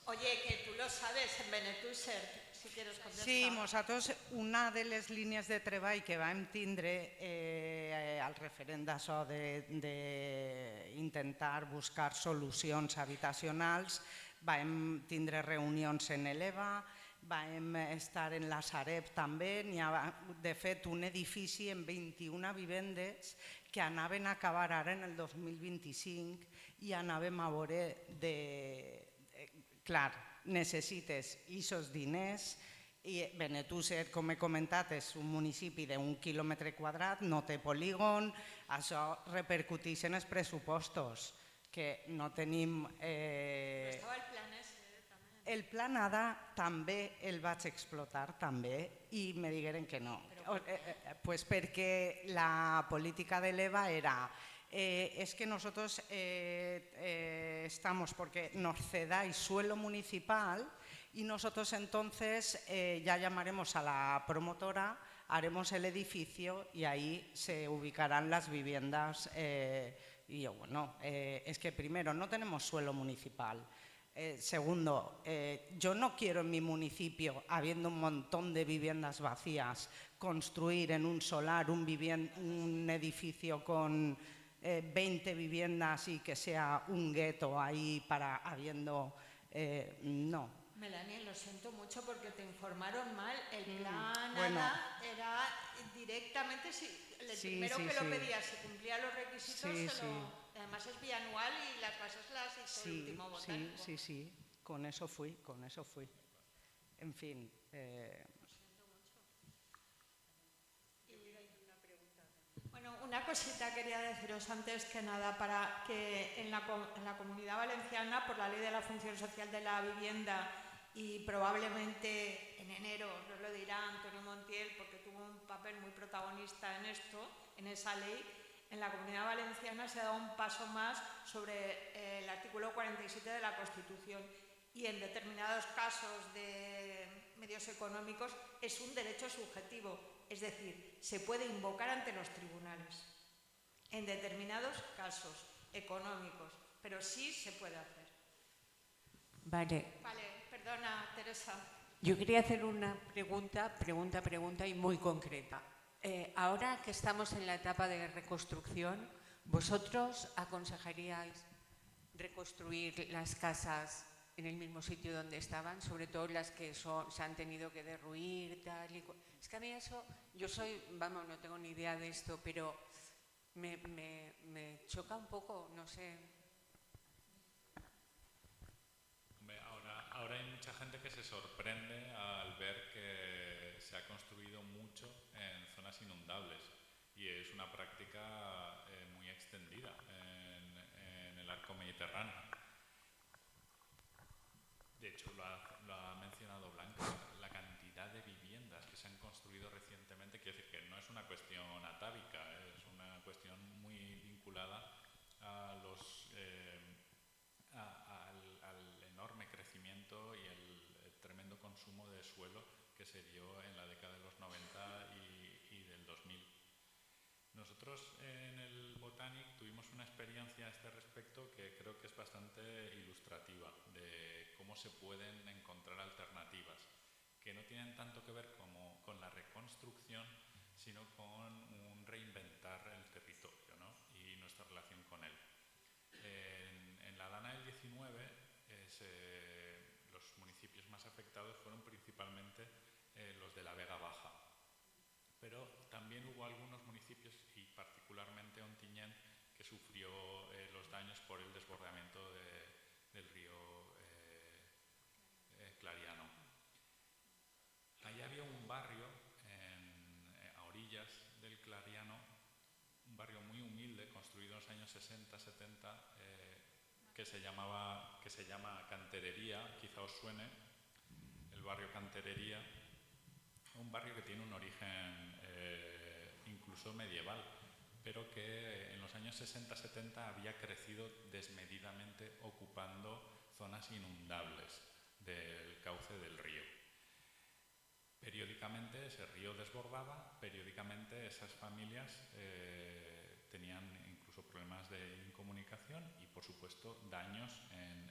Oye, que tú lo sabes en Benetúser, si quieres contestar. Sí, nosaltres una de les línies de treball que vam tindre al referent d'això d'intentar buscar solucions habitacionals, vam tindre reunions en l'EVA, vam estar en la Sareb també, n'hi ha de fet un edifici amb 21 vivendes que anaven a acabar ara en el 2025 i anàvem a veure clar, necessites aquests diners i Benetúser, com he comentat, és un municipi d'1 quilòmetre quadrat, no té polígon, això repercuteix en els pressupostos, que no tenim... Estava el plan ese també. El plan ADA també el vaig explotar, també, i me digueren que no. Pues perquè la política de l'EVA era... es que nosotros estamos porque nos cedáis suelo municipal y nosotros entonces ya llamaremos a la promotora, haremos el edificio y ahí se ubicarán las viviendas. Y yo, bueno, es que primero no tenemos suelo municipal. Segundo, yo no quiero en mi municipio, habiendo un montón de viviendas vacías, construir en un solar un edificio con 20 viviendas y que sea un gueto ahí para habiendo... no. Melanie, lo siento mucho porque te informaron mal. El plan bueno. ADA era directamente, el primero que lo pedía, si cumplía los requisitos, además es bianual y las bases las hizo el último botánico. Sí, con eso fui. En fin... Bueno, una cosita quería deciros antes que nada, para que en la Comunidad Valenciana, por la Ley de la Función Social de la Vivienda, y probablemente en enero nos lo dirá Antonio Montiel, porque tuvo un papel muy protagonista en esto, en esa ley, en la Comunidad Valenciana se ha dado un paso más sobre el artículo 47 de la Constitución, y en determinados casos de medios económicos es un derecho subjetivo, es decir, se puede invocar ante los tribunales en determinados casos económicos, pero sí se puede hacer. Vale, perdona, Teresa. yo quería hacer una pregunta y muy concreta. Ahora que estamos en la etapa de reconstrucción, ¿vosotros aconsejaríais reconstruir las casas en el mismo sitio donde estaban, sobre todo las que se han tenido que derruir, tal y cual? Es que a mí eso, no tengo ni idea de esto, pero me choca un poco, no sé. Ahora hay mucha gente que se sorprende al ver que se ha construido mucho en zonas inundables y es una práctica muy extendida en el arco mediterráneo. De hecho, lo ha mencionado Blanca, la cantidad de viviendas que se han construido recientemente, quiere decir que no es una cuestión atávica, es una cuestión muy vinculada a al enorme crecimiento y el tremendo consumo de suelo que se dio en la década de los 90 y del 2000. Nosotros en el Botanic tuvimos una experiencia a este respecto que creo que es bastante ilustrativa de cómo se pueden encontrar alternativas que no tienen tanto que ver con la reconstrucción, sino con un reinventar el territorio, ¿no? Y nuestra relación con él. En la Dana del 19, los municipios más afectados fueron principalmente los de la Vega Baja, pero también hubo algunos municipios, y particularmente Ontinyent, que sufrió los daños por el desbordamiento del río Clariano. Ahí había un barrio a orillas del Clariano, un barrio muy humilde, construido en los años 60-70, que se llama Canterería, quizá os suene, el barrio Canterería, un barrio que tiene un origen incluso medieval, pero que en los años 60-70 había crecido desmedidamente ocupando zonas inundables del cauce del río. periódicamente ese río desbordaba, periódicamente esas familias tenían incluso problemas de incomunicación y, por supuesto, daños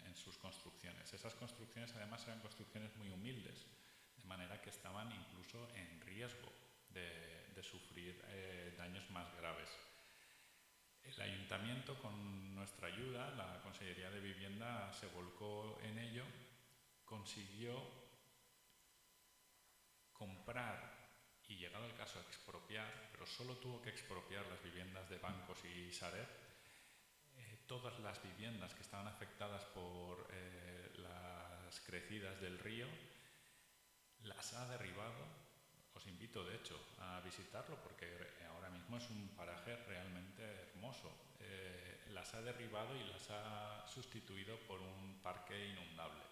en sus construcciones. Esas construcciones, además, eran construcciones muy humildes, de manera que estaban incluso en riesgo de sufrir daños más graves. El ayuntamiento, con nuestra ayuda, la Consellería de Vivienda se volcó en ello, consiguió comprar y, llegado el caso, a expropiar, pero solo tuvo que expropiar las viviendas de Bancos y Sareb. Todas las viviendas que estaban afectadas por las crecidas del río las ha derribado. Os invito, de hecho, a visitarlo porque ahora mismo es un paraje realmente hermoso. Las ha derribado y las ha sustituido por un parque inundable.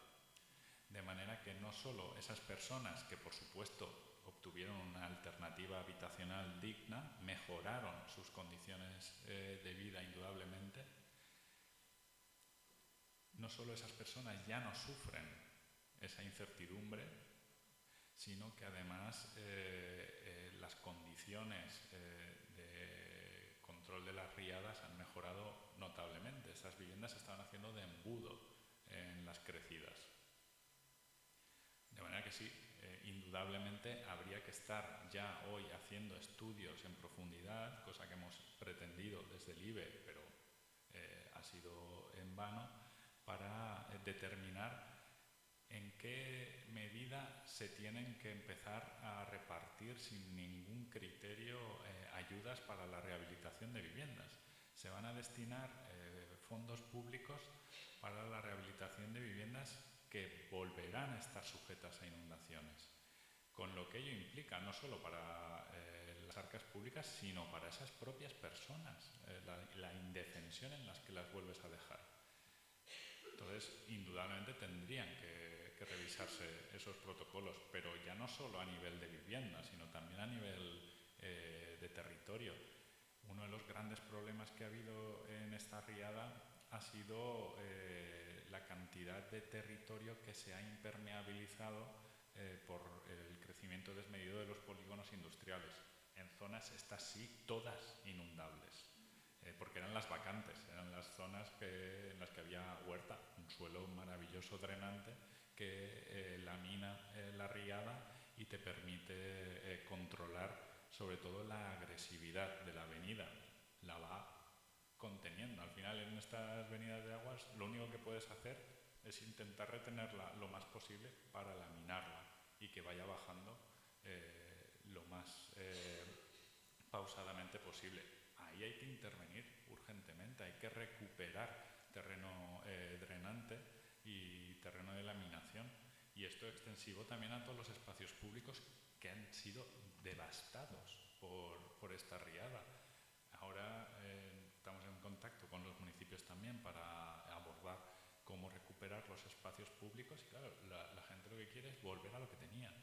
De manera que no solo esas personas que, por supuesto, obtuvieron una alternativa habitacional digna, mejoraron sus condiciones de vida indudablemente, no solo esas personas ya no sufren esa incertidumbre, sino que además las condiciones de control de las riadas han mejorado notablemente. Esas viviendas se estaban haciendo de embudo en las crecidas. De manera que sí, indudablemente habría que estar ya hoy haciendo estudios en profundidad, cosa que hemos pretendido desde el IBE, pero ha sido en vano, para determinar en qué medida se tienen que empezar a repartir sin ningún criterio ayudas para la rehabilitación de viviendas. Se van a destinar fondos públicos para la rehabilitación de viviendas que volverán a estar sujetas a inundaciones, con lo que ello implica no solo para las arcas públicas, sino para esas propias personas, la indefensión en las que las vuelves a dejar. Entonces, indudablemente tendrían que revisarse esos protocolos, pero ya no solo a nivel de vivienda, sino también a nivel de territorio. Uno de los grandes problemas que ha habido en esta riada ha sido la cantidad de territorio que se ha impermeabilizado por el crecimiento desmedido de los polígonos industriales. En zonas, estas sí, todas inundables. Porque eran las vacantes, eran las zonas en las que había huerta, un suelo maravilloso drenante que lamina la riada y te permite controlar sobre todo la agresividad de la avenida, la va conteniendo. Al final, en estas venidas de aguas, lo único que puedes hacer es intentar retenerla lo más posible para laminarla y que vaya bajando lo más pausadamente posible. Ahí hay que intervenir urgentemente, hay que recuperar terreno drenante y terreno de laminación. Y esto extensivo también a todos los espacios públicos que han sido devastados por esta riada. Ahora estamos en contacto con los municipios también para abordar cómo recuperar los espacios públicos y claro, la gente lo que quiere es volver a lo que tenía.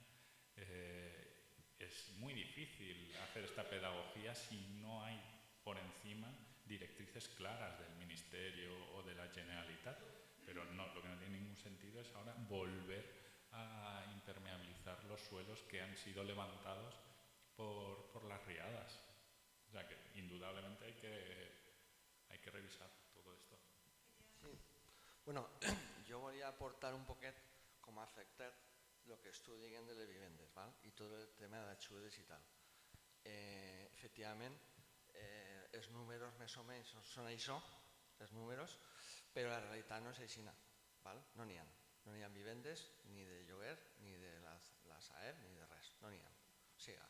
Es muy difícil hacer esta pedagogía si no hay por encima directrices claras del Ministerio o de la Generalitat, pero no, lo que no tiene ningún sentido es ahora volver a impermeabilizar los suelos que han sido levantados por las riadas. O sea que indudablemente hay que revisar todo esto. Sí. Bueno, jo volia aportar un poquet com a afectat el que estic dient de les vivendes, val? I tot el tema d'ajudes i tal. Efectivament, els números més o menys són això, els números, però la realitat no és així, val? No n'hi ha. No n'hi ha vivendes ni de lloguer, ni de la SAEB, ni de res, no n'hi ha. O sigui,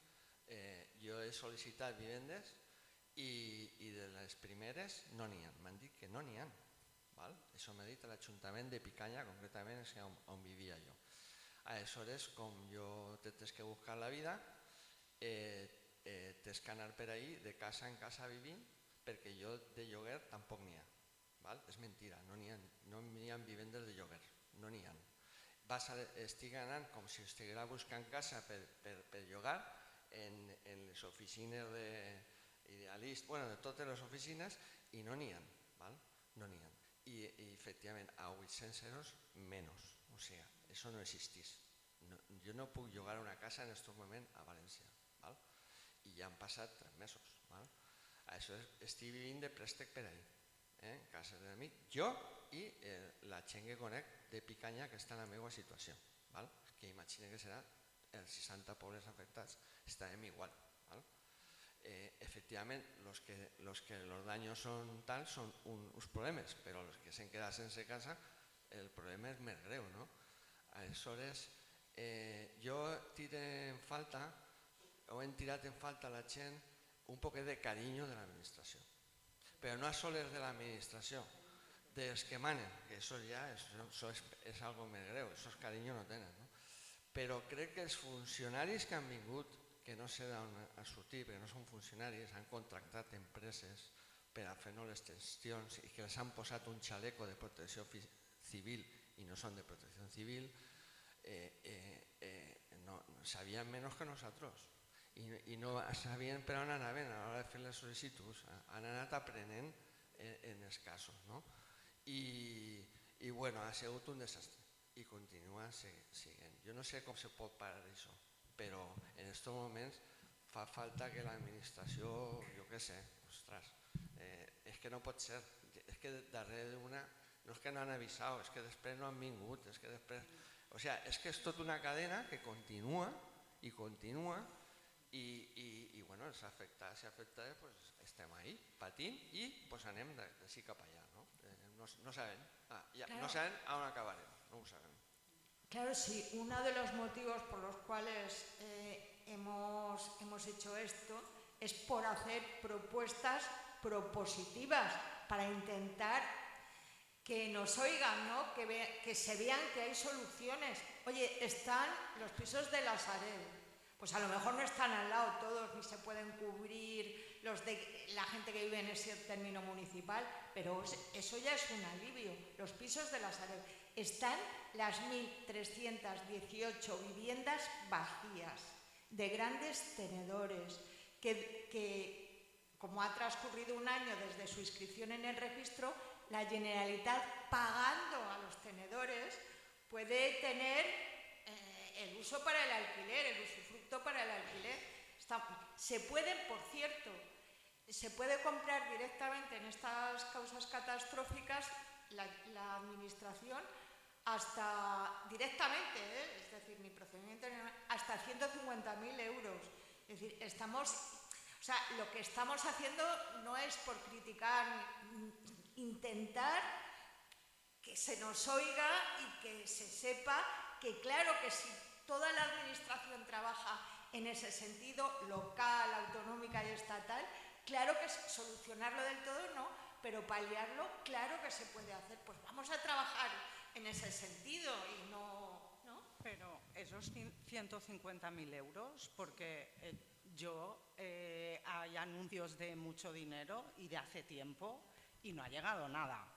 jo he sol·licitat vivendes i de les primeres no n'hi ha. M'han dit que no n'hi ha. Això m'ha dit l'Ajuntament de Picanya, concretament és on vivia jo. Aleshores, com jo tens que buscar la vida, tens que anar per ahí de casa en casa vivint, perquè jo de lloguer tampoc n'hi ha. És mentira, no n'hi ha vivendes de lloguer, no n'hi ha. Estic anant com si estiguera buscant casa per llogar en les oficines d'Idealist, bueno, de totes les oficines, i no n'hi ha, no n'hi ha. I efectivament, a 800 euros menys, o sigui, això no existeix, jo no puc llogar una casa en aquest moment a València, val? I ja han passat 3 mesos. Val? Això estic vivint de préstec per ahir, en casa d'amic, jo i la gent que conec de Picanya que està en la meva situació, val? Que imagina que serà els 60 pobles afectats, estarem igual. Val? Efectivament, los daños són tals són uns problemes, però els que s'han quedat sense casa, el problema és més greu, no? Aleshores, jo tiro en falta, o hem tirat en falta a la gent un poquet de carinyo de l'administració. Però no sols de l'administració, dels que manen, que això ja és algo més greu, això carinyo no tenen. No? Però crec que els funcionaris que han vingut, que no sé d'on ha sortit, perquè no són funcionaris, han contractat empreses per a fer les gestions i que els han posat un xaleco de protecció civil i no són de protecció civil, sabien menys que nosaltres. I no sabien per on anaven a l'hora de fer les sol·licituds, han anat aprenent en els casos. No? I bueno, ha sigut un desastre i continua sent. Jo no sé com se pot parar això, però en aquests moments fa falta que l'administració, jo què sé, ostres, és que no pot ser, és que darrere d'una, no és que no han avisat, és que després no han vingut, és que després... O sigui, és que és tota una cadena que continua i continua i bueno, els afectats i afectades estem ahí, patint i anem d'ací cap allà. No sabem, no sabem on acabarem, no ho sabem. Claro, sí, uno de los motivos por los cuales hemos hecho esto es por hacer propuestas propositivas para intentar que nos oigan, ¿no? Que se vean que hay soluciones. Oye, están los pisos de la Sareb. Pues a lo mejor no están al lado todos, ni se pueden cubrir los de la gente que vive en ese término municipal, pero eso ya es un alivio. Los pisos de la Sareb. Están las 1.318 viviendas vacías, de grandes tenedores, que como ha transcurrido un año desde su inscripción en el registro, la Generalitat, pagando a los tenedores, puede tener el uso para el alquiler, el usufructo para el alquiler. Se pueden, por cierto, se puede comprar directamente en estas causas catastróficas la administración hasta directamente, es decir, mi procedimiento hasta 150.000 euros. Es decir, lo que estamos haciendo no es por criticar, intentar que se nos oiga y que se sepa que claro que si toda la administración trabaja en ese sentido, local, autonómica y estatal, claro que solucionarlo del todo no, pero paliarlo claro que se puede hacer. Pues vamos a trabajar en ese sentido y no... Pero esos 150.000 euros, porque hay anuncios de mucho dinero y de hace tiempo y no ha llegado nada,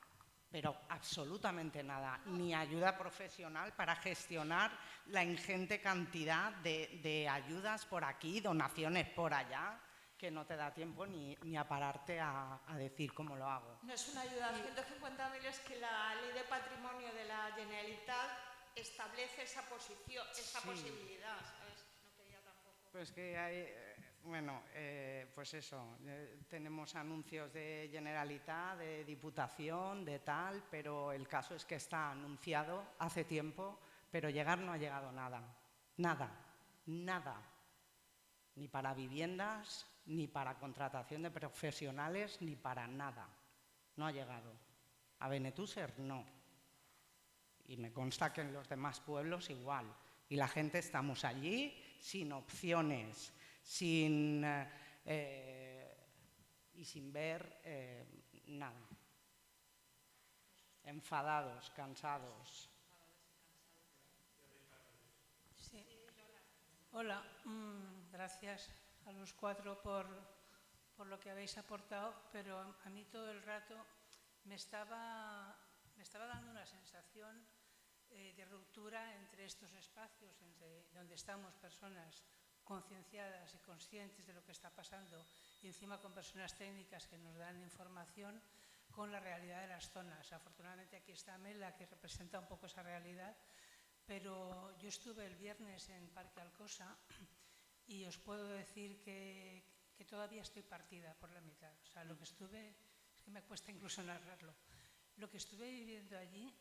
pero absolutamente nada, ni ayuda profesional para gestionar la ingente cantidad de ayudas por aquí, donaciones por allá, que no te da tiempo ni a pararte a decir cómo lo hago. No es una ayuda, 150.000 es que la ley de patrimonio de la Generalitat establece esa posibilidad, ¿sabes? No quería tampoco. Pues que hay, pues eso, tenemos anuncios de Generalitat, de Diputación, de tal, pero el caso es que está anunciado hace tiempo, pero llegar no ha llegado nada, nada, ni para viviendas, ni para contratación de profesionales, ni para nada, no ha llegado. A Benetúser no. Y me consta que en los demás pueblos igual. Y la gente estamos allí sin opciones, y sin ver nada. Enfadados, cansados. Sí. Hola, gracias a los 4 por lo que habéis aportado, pero a mí todo el rato me estaba dando una sensación de ruptura entre estos espacios, donde estamos personas concienciadas y conscientes de lo que está pasando y encima con personas técnicas que nos dan información, con la realidad de las zonas. Afortunadamente aquí está Mela, que representa un poco esa realidad, pero yo estuve el viernes en Parque Alcosa y os puedo decir que todavía estoy partida por la mitad. O sea, lo que estuve, es que me cuesta incluso narrarlo, lo que estuve viviendo allí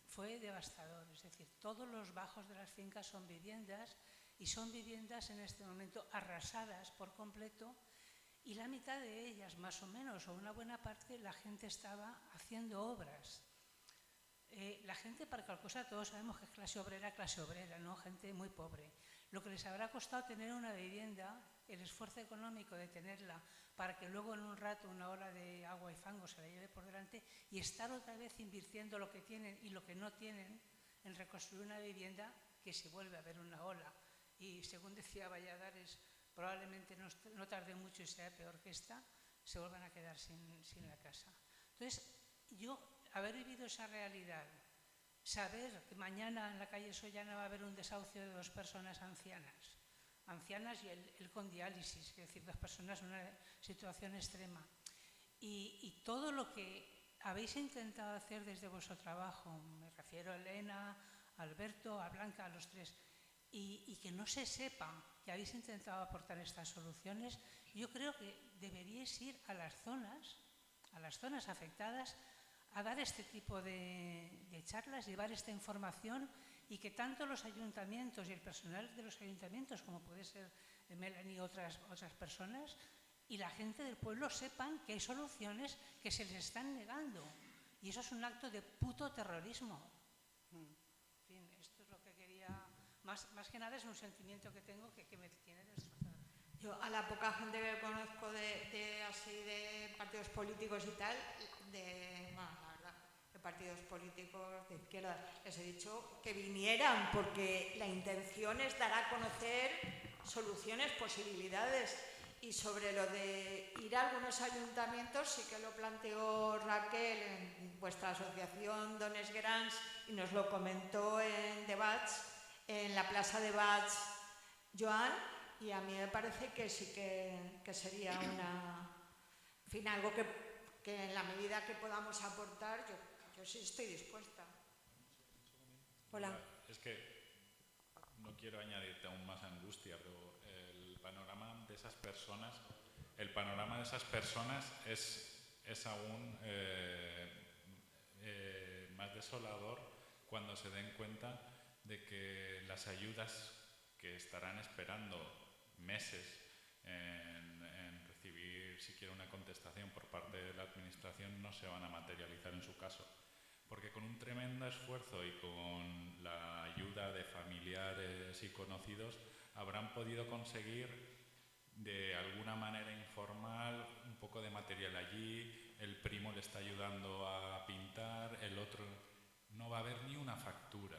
fue devastador. Es decir, todos los bajos de las fincas son viviendas y son viviendas en este momento arrasadas por completo, y la mitad de ellas, más o menos, o una buena parte, la gente estaba haciendo obras. La gente para Alcosa, todos sabemos que es clase obrera, ¿no? Gente muy pobre. Lo que les habrá costado tener una vivienda, el esfuerzo económico de tenerla para que luego en un rato una ola de agua y fango se la lleve por delante, y estar otra vez invirtiendo lo que tienen y lo que no tienen en reconstruir una vivienda que se vuelve a ver una ola. Y según decía Valladares, probablemente no tarde mucho y sea peor que esta, se vuelvan a quedar sin la casa. Entonces, yo, haber vivido esa realidad, saber que mañana en la calle Sollana va a haber un desahucio de 2 personas ancianas y él con diálisis, es decir, 2 personas en una situación extrema. Y todo lo que habéis intentado hacer desde vuestro trabajo, me refiero a Elena, a Alberto, a Blanca, a los 3, y que no se sepa que habéis intentado aportar estas soluciones, yo creo que deberíais ir a las zonas afectadas, a dar este tipo de charlas, llevar esta información, y que tanto los ayuntamientos y el personal de los ayuntamientos, como puede ser Melanie y otras personas, y la gente del pueblo sepan que hay soluciones que se les están negando. Y eso es un acto de puto terrorismo. En fin, esto es lo que quería. Más que nada es un sentimiento que tengo que me tiene destrozada. Yo a la poca gente que conozco de partidos políticos y tal, la verdad, de partidos políticos de izquierda, les he dicho que vinieran, porque la intención es dar a conocer soluciones, posibilidades. Y sobre lo de ir a algunos ayuntamientos, sí que lo planteó Raquel en vuestra asociación Dones Grans, y nos lo comentó en debats, en la plaza de debats Joan, y a mí me parece que sí que sería en fin, algo que en la medida que podamos aportar, yo sí estoy dispuesta. Hola. Es que no quiero añadirte aún más angustia, pero el panorama de esas personas es aún más desolador cuando se den cuenta de que las ayudas que estarán esperando meses en recibir siquiera una contestación por parte de la administración no se van a materializar en su caso. Porque con un tremendo esfuerzo y con la ayuda de familiares y conocidos habrán podido conseguir de alguna manera informal un poco de material allí, el primo le está ayudando a pintar, el otro. No va a haber ni una factura,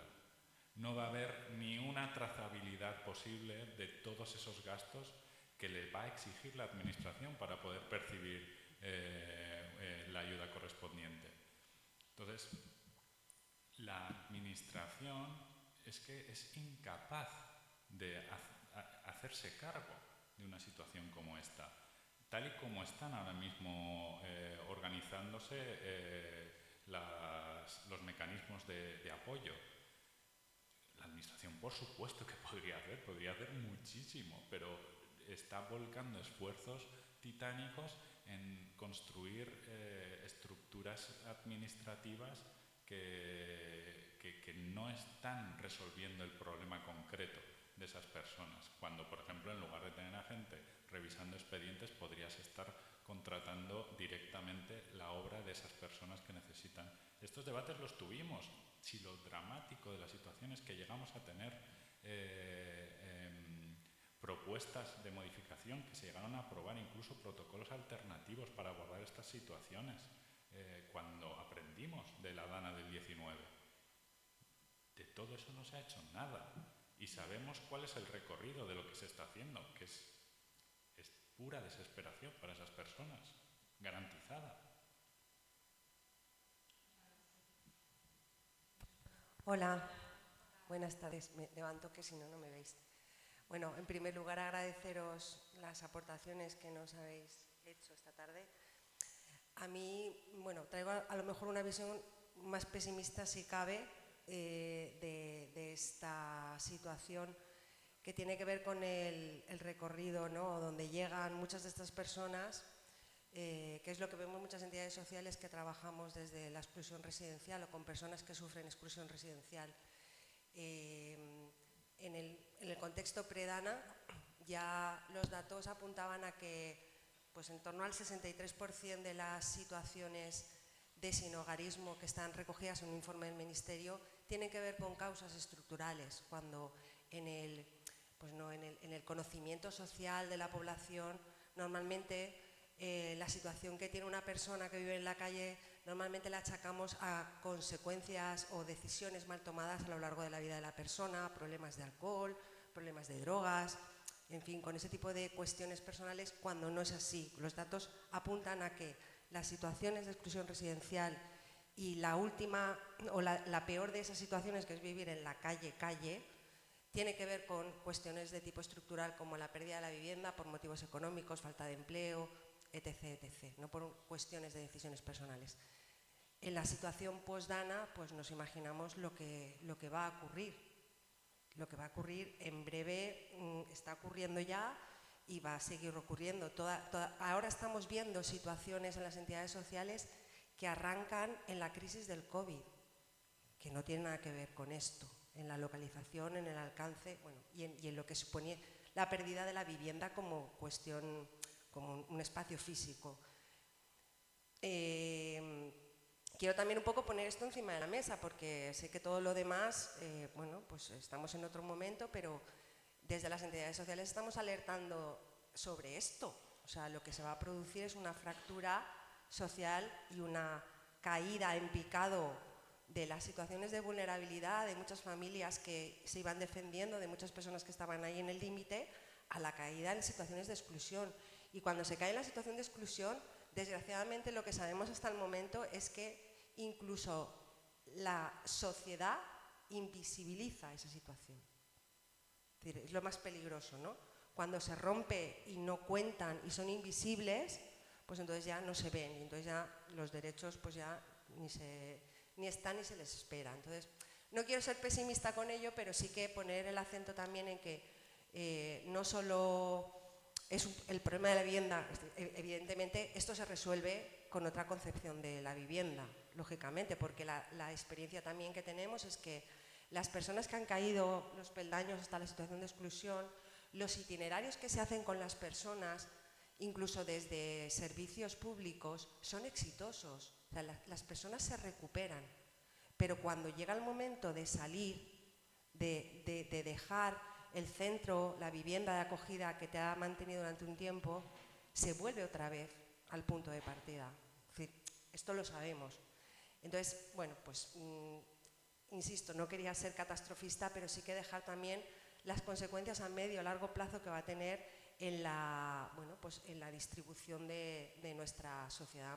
no va a haber ni una trazabilidad posible de todos esos gastos que le va a exigir la administración para poder percibir la ayuda correspondiente. Entonces, la administración es que es incapaz de hacerse cargo de una situación como esta. Tal y como están ahora mismo organizándose los mecanismos de apoyo, la administración, por supuesto que podría hacer muchísimo, pero está volcando esfuerzos titánicos en construir estructuras administrativas que no están resolviendo el problema concreto de esas personas. Cuando, por ejemplo, en lugar de tener a gente revisando expedientes, podrías estar contratando directamente la obra de esas personas que necesitan. Estos debates los tuvimos. Si lo dramático de la situación es que llegamos a tener propuestas de modificación que se llegaron a aprobar, incluso protocolos alternativos para abordar estas situaciones, cuando aprendimos de la Dana del 19. De todo eso no se ha hecho nada y sabemos cuál es el recorrido de lo que se está haciendo, que es pura desesperación para esas personas, garantizada. Hola, buenas tardes. Me levanto que si no, no me veis. Bueno, en primer lugar agradeceros las aportaciones que nos habéis hecho esta tarde. A mí, bueno, traigo a lo mejor una visión más pesimista si cabe, de esta situación que tiene que ver con el recorrido, ¿no? Donde llegan muchas de estas personas, que es lo que vemos muchas entidades sociales que trabajamos desde la exclusión residencial o con personas que sufren exclusión residencial. En el contexto pre-DANA ya los datos apuntaban a que pues, en torno al 63% de las situaciones de sinhogarismo que están recogidas en un informe del Ministerio tienen que ver con causas estructurales, cuando en el conocimiento social de la población normalmente la situación que tiene una persona que vive en la calle normalmente la achacamos a consecuencias o decisiones mal tomadas a lo largo de la vida de la persona, problemas de alcohol, problemas de drogas, en fin, con ese tipo de cuestiones personales, cuando no es así. Los datos apuntan a que las situaciones de exclusión residencial y la última o la peor de esas situaciones, que es vivir en la calle, tiene que ver con cuestiones de tipo estructural como la pérdida de la vivienda por motivos económicos, falta de empleo, etc., no por cuestiones de decisiones personales. En la situación post-DANA, pues nos imaginamos lo que va a ocurrir. Lo que va a ocurrir en breve está ocurriendo ya y va a seguir ocurriendo. Ahora estamos viendo situaciones en las entidades sociales que arrancan en la crisis del COVID, que no tienen nada que ver con esto, en la localización, en el alcance, bueno, y en lo que supone la pérdida de la vivienda como cuestión, como un espacio físico. Quiero también un poco poner esto encima de la mesa, porque sé que todo lo demás, bueno, pues estamos en otro momento, pero desde las entidades sociales estamos alertando sobre esto. O sea, lo que se va a producir es una fractura social y una caída en picado de las situaciones de vulnerabilidad de muchas familias que se iban defendiendo, de muchas personas que estaban ahí en el límite, a la caída en situaciones de exclusión. Y cuando se cae en la situación de exclusión, desgraciadamente lo que sabemos hasta el momento es que incluso la sociedad invisibiliza esa situación. Es decir, es lo más peligroso, ¿no? Cuando se rompe y no cuentan y son invisibles, pues entonces ya no se ven y entonces ya los derechos pues ya ni están ni se les espera. Entonces, no quiero ser pesimista con ello, pero sí que poner el acento también en que no solo es el problema de la vivienda, evidentemente esto se resuelve con otra concepción de la vivienda, lógicamente, porque la experiencia también que tenemos es que las personas que han caído los peldaños hasta la situación de exclusión, los itinerarios que se hacen con las personas, incluso desde servicios públicos, son exitosos. O sea, las personas se recuperan, pero cuando llega el momento de salir, de dejar el centro, la vivienda de acogida que te ha mantenido durante un tiempo, se vuelve otra vez al punto de partida. Es decir, esto lo sabemos. Entonces, bueno, pues insisto, no quería ser catastrofista, pero sí que dejar también las consecuencias a medio o largo plazo que va a tener en la distribución de nuestra sociedad.